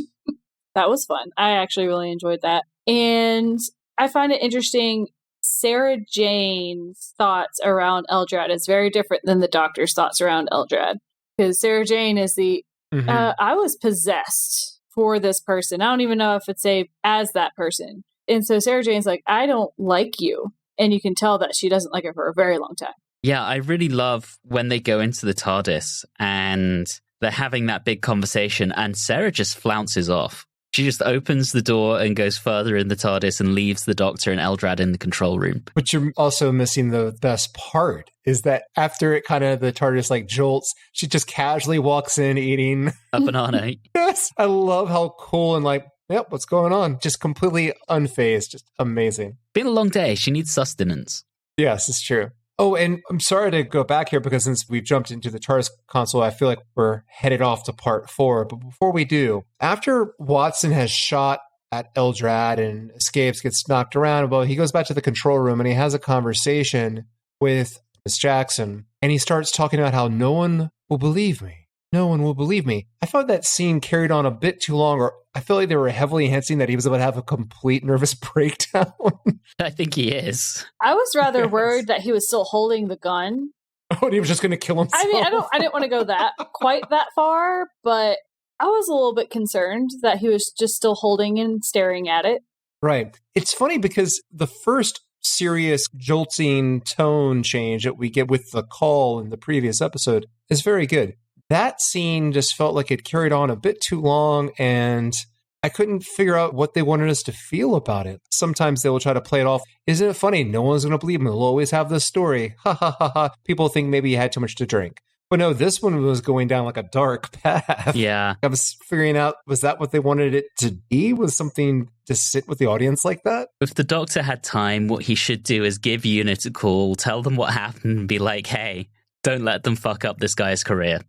That was fun. I actually really enjoyed that. And I find it interesting. Sarah Jane's thoughts around Eldrad is very different than the Doctor's thoughts around Eldrad. Because Sarah Jane is the, I was possessed for this person. I don't even know if it's as that person. And so Sarah Jane's like, I don't like you. And you can tell that she doesn't like it for a very long time. Yeah, I really love when they go into the TARDIS and they're having that big conversation and Sarah just flounces off. She just opens the door and goes further in the TARDIS and leaves the Doctor and Eldrad in the control room. But you're also missing the best part, is that after it kind of the TARDIS like jolts, she just casually walks in eating a banana. Yes, I love how cool and like, yep, what's going on? Just completely unfazed, just amazing. Been a long day. She needs sustenance. Yes, it's true. Oh, and I'm sorry to go back here because since we've jumped into the TARDIS console, I feel like we're headed off to part 4. But before we do, after Watson has shot at Eldrad and escapes, gets knocked around, well, he goes back to the control room and he has a conversation with Miss Jackson. And he starts talking about how no one will believe me. No one will believe me. I found that scene carried on a bit too long, or I feel like they were heavily hinting that he was about to have a complete nervous breakdown. I think he is. I was rather worried that he was still holding the gun. Oh, and he was just going to kill himself. I mean, I didn't want to go quite that far, but I was a little bit concerned that he was just still holding and staring at it. Right. It's funny because the first serious jolting tone change that we get with the call in the previous episode is very good. That scene just felt like it carried on a bit too long, and I couldn't figure out what they wanted us to feel about it. Sometimes they will try to play it off. Isn't it funny? No one's going to believe me. They'll always have this story. Ha ha ha ha. People think maybe you had too much to drink. But no, this one was going down like a dark path. Yeah. I was figuring out, was that what they wanted it to be? Was something to sit with the audience like that? If the Doctor had time, what he should do is give Unit a call, tell them what happened, and be like, hey, don't let them fuck up this guy's career.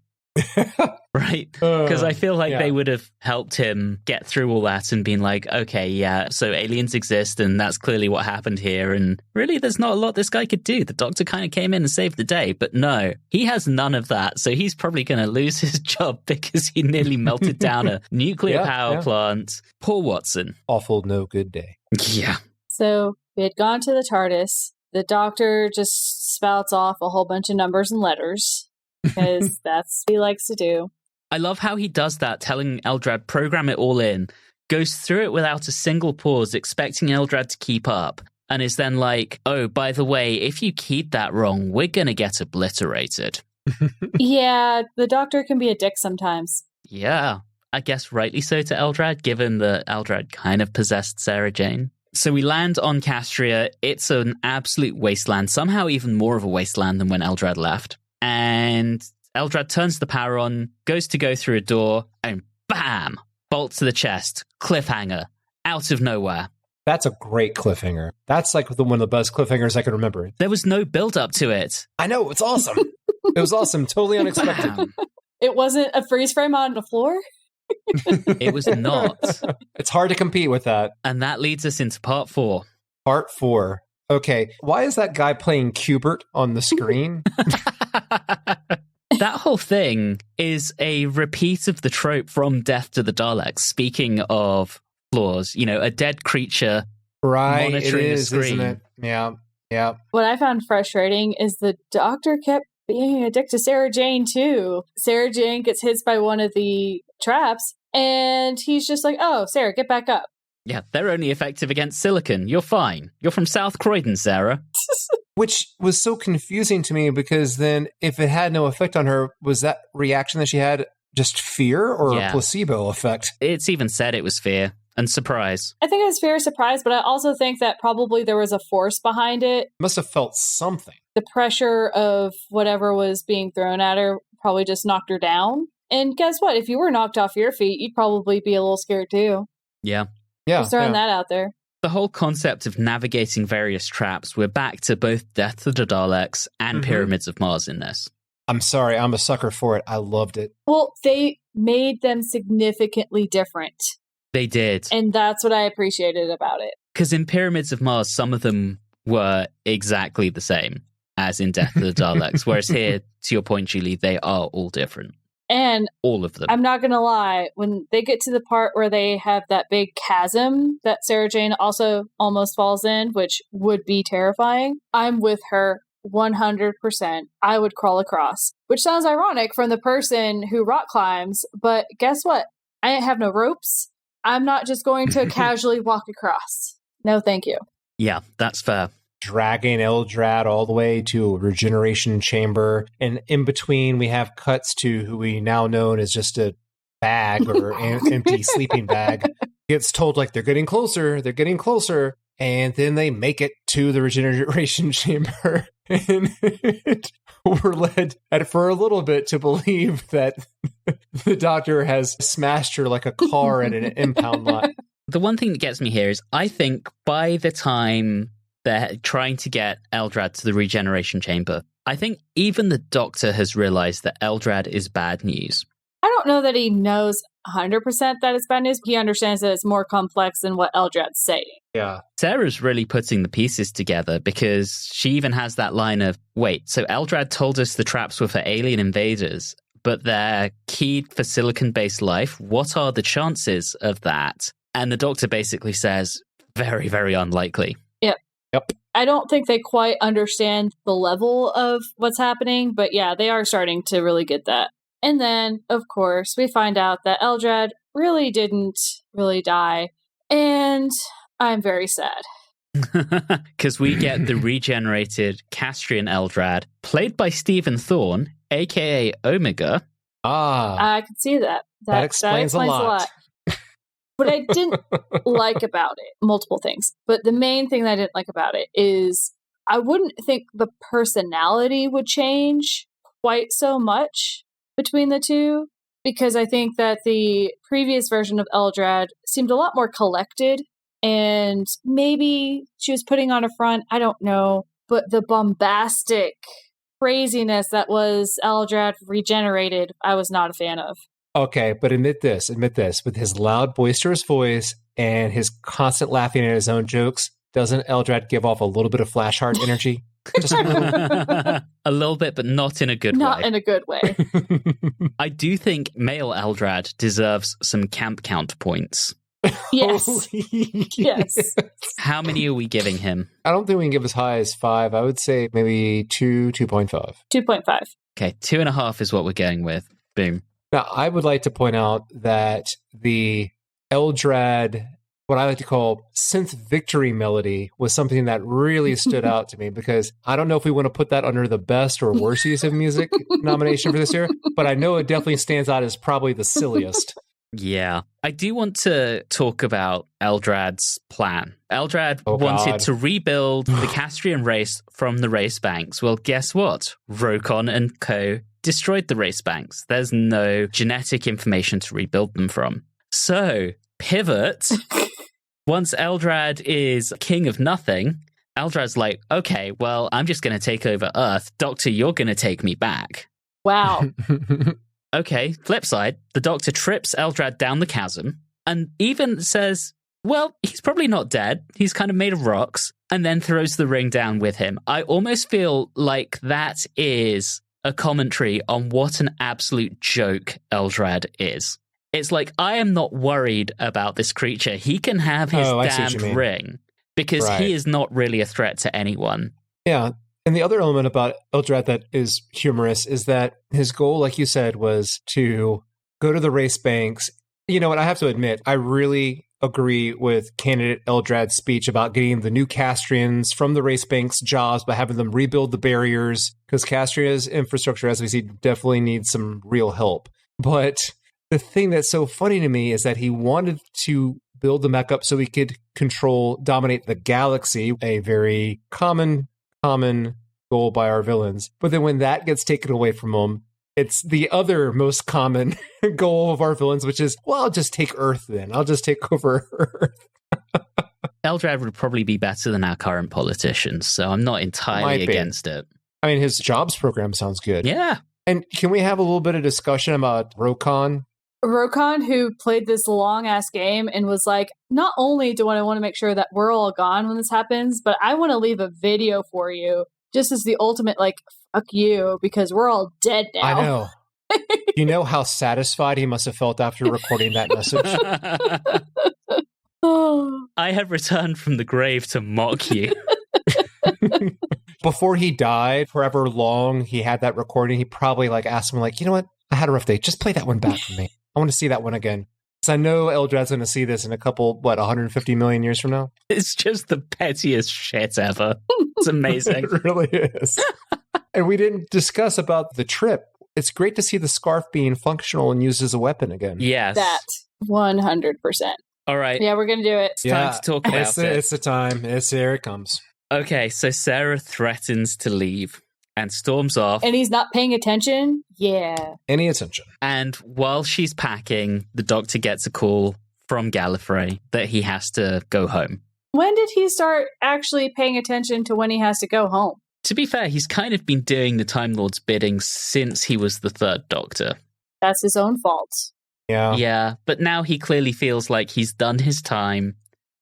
Right? Because I feel like they would have helped him get through all that and been like, okay, yeah, so aliens exist and that's clearly what happened here. And really, there's not a lot this guy could do. The Doctor kind of came in and saved the day. But no, he has none of that. So he's probably going to lose his job because he nearly melted down a nuclear power plant. Poor Watson. Awful, no good day. Yeah. So we had gone to the TARDIS. The Doctor just spouts off a whole bunch of numbers and letters. Because that's what he likes to do. I love how he does that, telling Eldrad, program it all in, goes through it without a single pause, expecting Eldrad to keep up, and is then like, oh, by the way, if you keep that wrong, we're going to get obliterated. Yeah, the Doctor can be a dick sometimes. Yeah, I guess rightly so to Eldrad, given that Eldrad kind of possessed Sarah Jane. So we land on Castria. It's an absolute wasteland, somehow even more of a wasteland than when Eldrad left. And Eldrad turns the power on, goes to go through a door, and bam! Bolt to the chest, cliffhanger, out of nowhere. That's a great cliffhanger. That's like one of the best cliffhangers I can remember. There was no build-up to it. I know, it's awesome. It was awesome, totally unexpected. Bam. It wasn't a freeze frame on the floor? It was not. It's hard to compete with that. And that leads us into part 4. Part 4. Okay, why is that guy playing Qbert on the screen? That whole thing is a repeat of the trope from Death to the Daleks. Speaking of flaws, you know, a dead creature monitoring a screen. Isn't it? Yeah. What I found frustrating is the Doctor kept being a dick to Sarah Jane, too. Sarah Jane gets hit by one of the traps, and he's just like, oh, Sarah, get back up. Yeah, they're only effective against silicon. You're fine. You're from South Croydon, Sarah. Which was so confusing to me because then if it had no effect on her, was that reaction that she had just fear or a placebo effect? It's even said it was fear and surprise. I think it was fear, surprise, but I also think that probably there was a force behind it. Must have felt something. The pressure of whatever was being thrown at her probably just knocked her down. And guess what? If you were knocked off your feet, you'd probably be a little scared too. Yeah. Yeah. Just throwing that out there. The whole concept of navigating various traps, we're back to both Death to the Daleks and Pyramids of Mars in this. I'm sorry, I'm a sucker for it. I loved it. Well, they made them significantly different. They did. And that's what I appreciated about it. Because in Pyramids of Mars, some of them were exactly the same as in Death of the Daleks. Whereas here, to your point, Julie, they are all different. And all of them. I'm not going to lie, when they get to the part where they have that big chasm that Sarah Jane also almost falls in, which would be terrifying, I'm with her 100%. I would crawl across, which sounds ironic from the person who rock climbs, but guess what? I ain't have no ropes. I'm not just going to casually walk across. No, thank you. Yeah, that's fair. Dragging Eldrad all the way to a regeneration chamber. And in between, we have cuts to who we now know as just a bag or an empty sleeping bag. Gets told, like, they're getting closer. And then they make it to the regeneration chamber. And we're led for a little bit to believe that the Doctor has smashed her like a car at an impound lot. The one thing that gets me here is I think by the time they're trying to get Eldrad to the regeneration chamber, I think even the Doctor has realized that Eldrad is bad news. I don't know that he knows 100% that it's bad news. He understands that it's more complex than what Eldrad's saying. Yeah. Sarah's really putting the pieces together because she even has that line of, wait, so Eldrad told us the traps were for alien invaders, but they're keyed for silicon-based life. What are the chances of that? And the Doctor basically says, very, very unlikely. Yep. I don't think they quite understand the level of what's happening, but yeah, they are starting to really get that. And then, of course, we find out that Eldrad really didn't really die. And I'm very sad. Because we get the regenerated Castrian Eldrad, played by Stephen Thorne, a.k.a. Omega. I can see that. That explains a lot. What I didn't like about it, multiple things, but the main thing that I didn't like about it is I wouldn't think the personality would change quite so much between the two, because I think that the previous version of Eldrad seemed a lot more collected, and maybe she was putting on a front, I don't know, but the bombastic craziness that was Eldrad regenerated, I was not a fan of. Okay, but admit this, with his loud, boisterous voice and his constant laughing at his own jokes, doesn't Eldrad give off a little bit of Flashheart energy? Just a little. A little bit, but not in a good way. Not in a good way. I do think male Eldrad deserves some camp count points. Yes. Yes. How many are we giving him? I don't think we can give as high as 5. I would say maybe 2.5. 2.5. Okay, 2.5 is what we're going with. Boom. Now, I would like to point out that the Eldrad, what I like to call synth victory melody, was something that really stood out to me, because I don't know if we want to put that under the best or worst use of music nomination for this year, but I know it definitely stands out as probably the silliest. Yeah. I do want to talk about Eldrad's plan. Eldrad wanted to rebuild the Castrian race from the race banks. Well, guess what? Rokon and co. destroyed the race banks. There's no genetic information to rebuild them from. So, pivot. Once Eldrad is king of nothing, Eldrad's like, okay, well, I'm just going to take over Earth. Doctor, you're going to take me back. Wow. Okay, flip side, the Doctor trips Eldrad down the chasm and even says, well, he's probably not dead. He's kind of made of rocks, and then throws the ring down with him. I almost feel like that is a commentary on what an absolute joke Eldrad is. It's like, I am not worried about this creature. He can have his damned ring, because he is not really a threat to anyone. Yeah. And the other element about Eldrad that is humorous is that his goal, like you said, was to go to the race banks. You know what? I have to admit, I really agree with candidate Eldrad's speech about getting the new Castrians from the race banks jobs by having them rebuild the barriers, because Castria's infrastructure, as we see, definitely needs some real help. But the thing that's so funny to me is that he wanted to build them back up so he could dominate the galaxy, a very common goal by our villains. But then when that gets taken away from him, it's the other most common goal of our villains, which is, well, I'll just take Earth then. I'll just take over Earth. Eldrad would probably be better than our current politicians, so I'm not entirely against it. I mean, his jobs program sounds good. Yeah. And can we have a little bit of discussion about Rokon? Rokon, who played this long-ass game and was like, not only do I want to make sure that we're all gone when this happens, but I want to leave a video for you, just as the ultimate, like, fuck you, because we're all dead now. I know. You know how satisfied he must have felt after recording that message? I have returned from the grave to mock you. Before he died, forever long, he had that recording. He probably like asked him, like, you know what? I had a rough day. Just play that one back for me. I want to see that one again. Because I know Eldrad's going to see this in a couple, 150 million years from now? It's just the pettiest shit ever. It's amazing. It really is. And we didn't discuss about the trip. It's great to see the scarf being functional and used as a weapon again. Yes. That 100%. All right. Yeah, we're going to do it. It's time to talk about it. It's the time. Here it comes. Okay, so Sarah threatens to leave and storms off. And he's not paying attention? Yeah. Any attention. And while she's packing, the Doctor gets a call from Gallifrey that he has to go home. When did he start actually paying attention to when he has to go home? To be fair, he's kind of been doing the Time Lord's bidding since he was the third Doctor. That's his own fault. Yeah. Yeah, but now he clearly feels like he's done his time.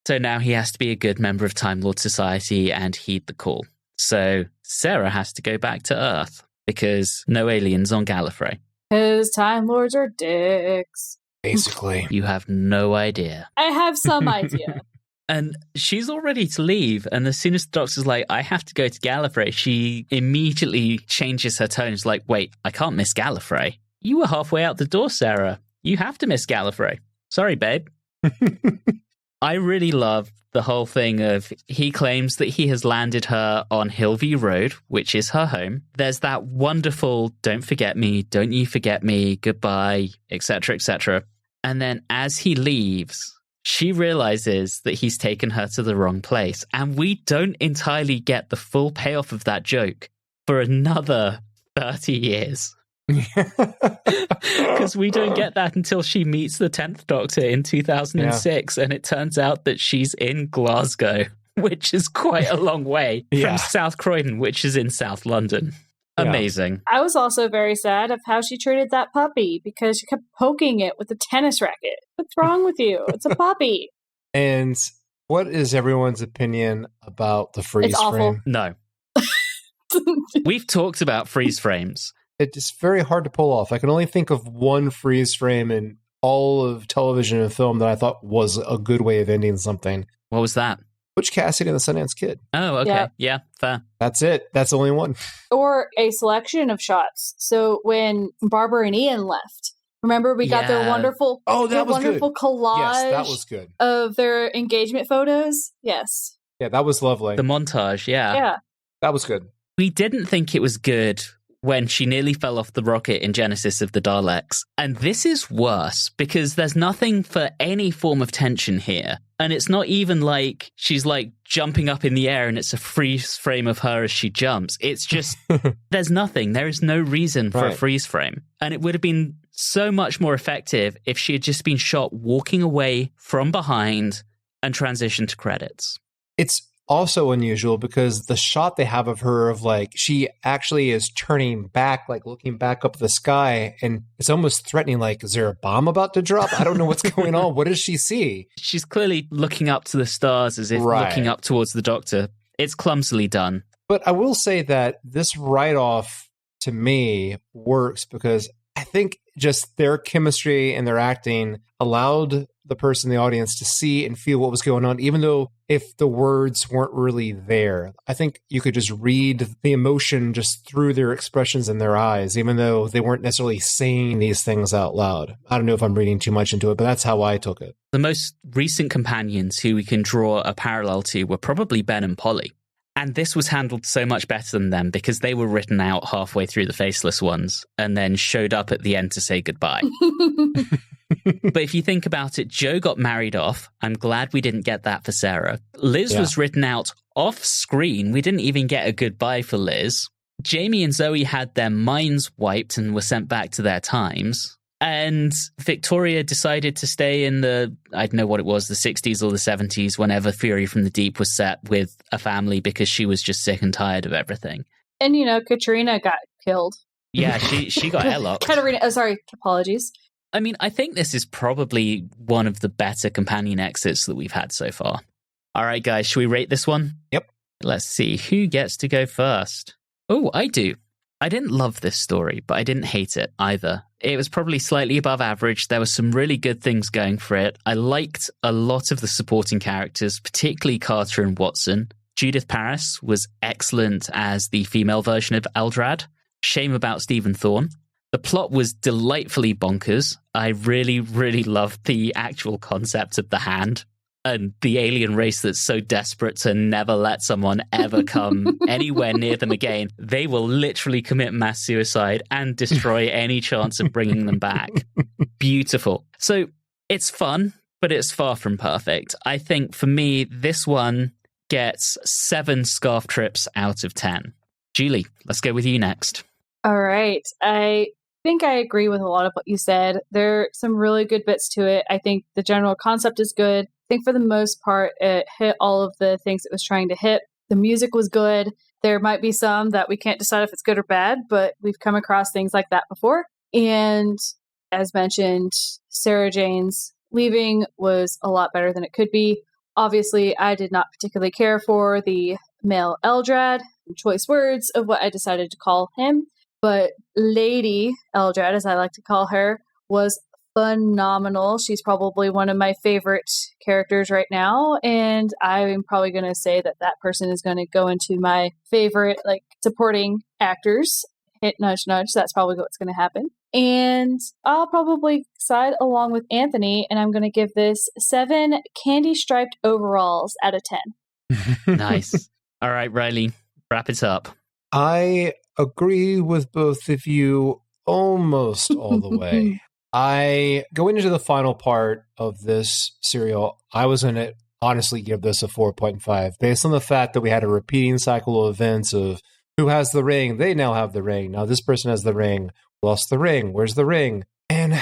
So now he has to be a good member of Time Lord Society and heed the call. So Sarah has to go back to Earth because no aliens on Gallifrey. Because Time Lords are dicks. Basically. You have no idea. I have some idea. And she's all ready to leave. And as soon as the Doctor's like, I have to go to Gallifrey, she immediately changes her tone. She's like, wait, I can't miss Gallifrey. You were halfway out the door, Sarah. You have to miss Gallifrey. Sorry, babe. I really love the whole thing of he claims that he has landed her on Hillview Road, which is her home. There's that wonderful, don't forget me, don't you forget me, goodbye, etc., etc. And then as he leaves, she realizes that he's taken her to the wrong place. And we don't entirely get the full payoff of that joke for another 30 years. Because we don't get that until she meets the 10th Doctor in 2006, and it turns out that she's in Glasgow, which is quite a long way from South Croydon, which is in South London. Amazing. I was also very sad of how she treated that puppy because she kept poking it with a tennis racket. What's wrong with you? It's a puppy. And what is everyone's opinion about the freeze It's awful. frame? No. We've talked about freeze frames. It's very hard to pull off. I can only think of one freeze frame in all of television and film that I thought was a good way of ending something. What was that? Butch Cassidy and the Sundance Kid. Oh, okay. Yeah, fair. That's it. That's the only one. Or a selection of shots. So when Barbara and Ian left, remember we got their wonderful, wonderful collage Yes, that was good. of their engagement photos. Yes. Yeah, that was lovely. The montage, yeah. That was good. We didn't think it was good when she nearly fell off the rocket in Genesis of the Daleks. And this is worse because there's nothing for any form of tension here. And it's not even like she's like jumping up in the air and it's a freeze frame of her as she jumps. It's just, there's nothing. There is no reason for a freeze frame. And it would have been so much more effective if she had just been shot walking away from behind and transitioned to credits. It's also unusual because the shot they have of her of like she actually is turning back, like looking back up at the sky, and it's almost threatening, like, is there a bomb about to drop? I don't know what's going on. What does she see? She's clearly looking up to the stars as if looking up towards the Doctor. It's clumsily done. But I will say that this write-off to me works because I think just their chemistry and their acting allowed the person in the audience to see and feel what was going on, even though if the words weren't really there. I think you could just read the emotion just through their expressions in their eyes, even though they weren't necessarily saying these things out loud. I don't know if I'm reading too much into it, but that's how I took it. The most recent companions who we can draw a parallel to were probably Ben and Polly. And this was handled so much better than them because they were written out halfway through the Faceless Ones and then showed up at the end to say goodbye. But if you think about it, Jo got married off. I'm glad we didn't get that for Sarah. Liz was written out off screen. We didn't even get a goodbye for Liz. Jamie and Zoe had their minds wiped and were sent back to their times. And Victoria decided to stay in the, I don't know what it was, the 60s or the 70s, whenever Fury from the Deep was set with a family because she was just sick and tired of everything. And, you know, Katrina got killed. Yeah, she got airlocked. Katarina, apologies. I mean, I think this is probably one of the better companion exits that we've had so far. All right, guys, should we rate this one? Yep. Let's see who gets to go first. Oh, I do. I didn't love this story, but I didn't hate it either. It was probably slightly above average. There were some really good things going for it. I liked a lot of the supporting characters, particularly Carter and Watson. Judith Paris was excellent as the female version of Eldrad. Shame about Stephen Thorne. The plot was delightfully bonkers. I really, really loved the actual concept of the hand. And the alien race that's so desperate to never let someone ever come anywhere near them again, they will literally commit mass suicide and destroy any chance of bringing them back. Beautiful. So it's fun, but it's far from perfect. I think for me, this one gets 7 scarf trips out of 10. Julie, let's go with you next. All right. I think I agree with a lot of what you said. There are some really good bits to it. I think the general concept is good. I think for the most part, it hit all of the things it was trying to hit. The music was good. There might be some that we can't decide if it's good or bad, but we've come across things like that before. And as mentioned, Sarah Jane's leaving was a lot better than it could be. Obviously, I did not particularly care for the male Eldrad, choice words of what I decided to call him. But Lady Eldrad, as I like to call her, was phenomenal. She's probably one of my favorite characters right now, and I'm probably going to say that that person is going to go into my favorite supporting actors. Hit nudge nudge, that's probably what's going to happen. And I'll probably side along with Anthony, and I'm going to give this 7 candy striped overalls out of 10. Nice. All right, Riley, wrap it up. I agree with both of you almost all the way. Going into the final part of this serial, I was going to honestly give this a 4.5 based on the fact that we had a repeating cycle of events of who has the ring, they now have the ring. Now this person has the ring, lost the ring, where's the ring? And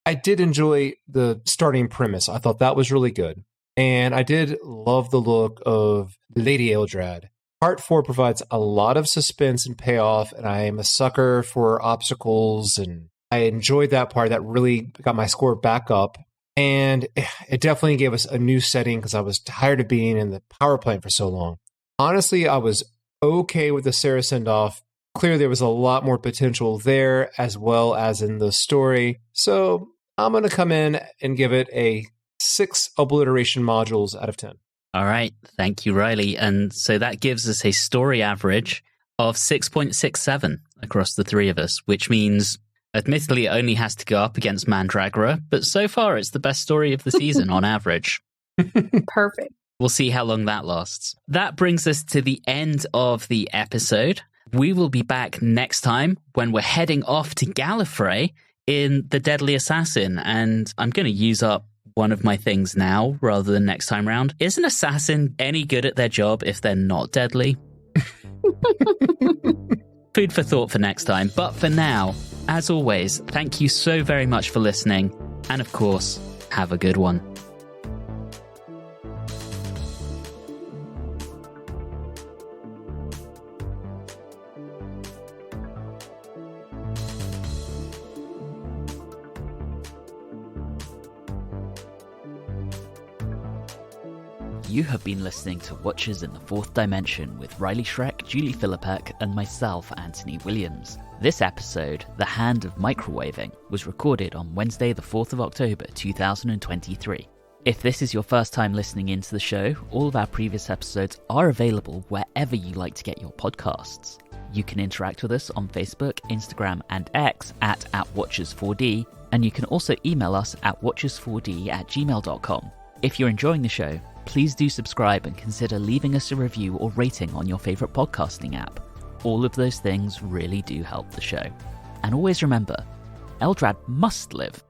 I did enjoy the starting premise. I thought that was really good. And I did love the look of Lady Eldrad. Part 4 provides a lot of suspense and payoff, and I am a sucker for obstacles, and I enjoyed that part. That really got my score back up. And it definitely gave us a new setting because I was tired of being in the power plant for so long. Honestly, I was okay with the Sarah send-off. Clearly, there was a lot more potential there as well as in the story. So I'm going to come in and give it a 6 obliteration modules out of 10. All right. Thank you, Riley. And so that gives us a story average of 6.67 across the three of us, which means admittedly, it only has to go up against Mandragora, but so far it's the best story of the season on average. Perfect. We'll see how long that lasts. That brings us to the end of the episode. We will be back next time when we're heading off to Gallifrey in The Deadly Assassin, and I'm going to use up one of my things now rather than next time round. Is an assassin any good at their job if they're not deadly? Food for thought for next time, but for now, as always, thank you so very much for listening, and of course, have a good one. You have been listening to Watchers in the Fourth Dimension with Riley Schreck, Julie Philippek, and myself, Anthony Williams. This episode, The Hand of Microwaving, was recorded on Wednesday the 4th of October 2023. If this is your first time listening into the show, all of our previous episodes are available wherever you like to get your podcasts. You can interact with us on Facebook, Instagram, and X at @Watchers4D, and you can also email us at watchers4d@gmail.com. If you're enjoying the show, please do subscribe and consider leaving us a review or rating on your favourite podcasting app. All of those things really do help the show. And always remember, Eldrad must live.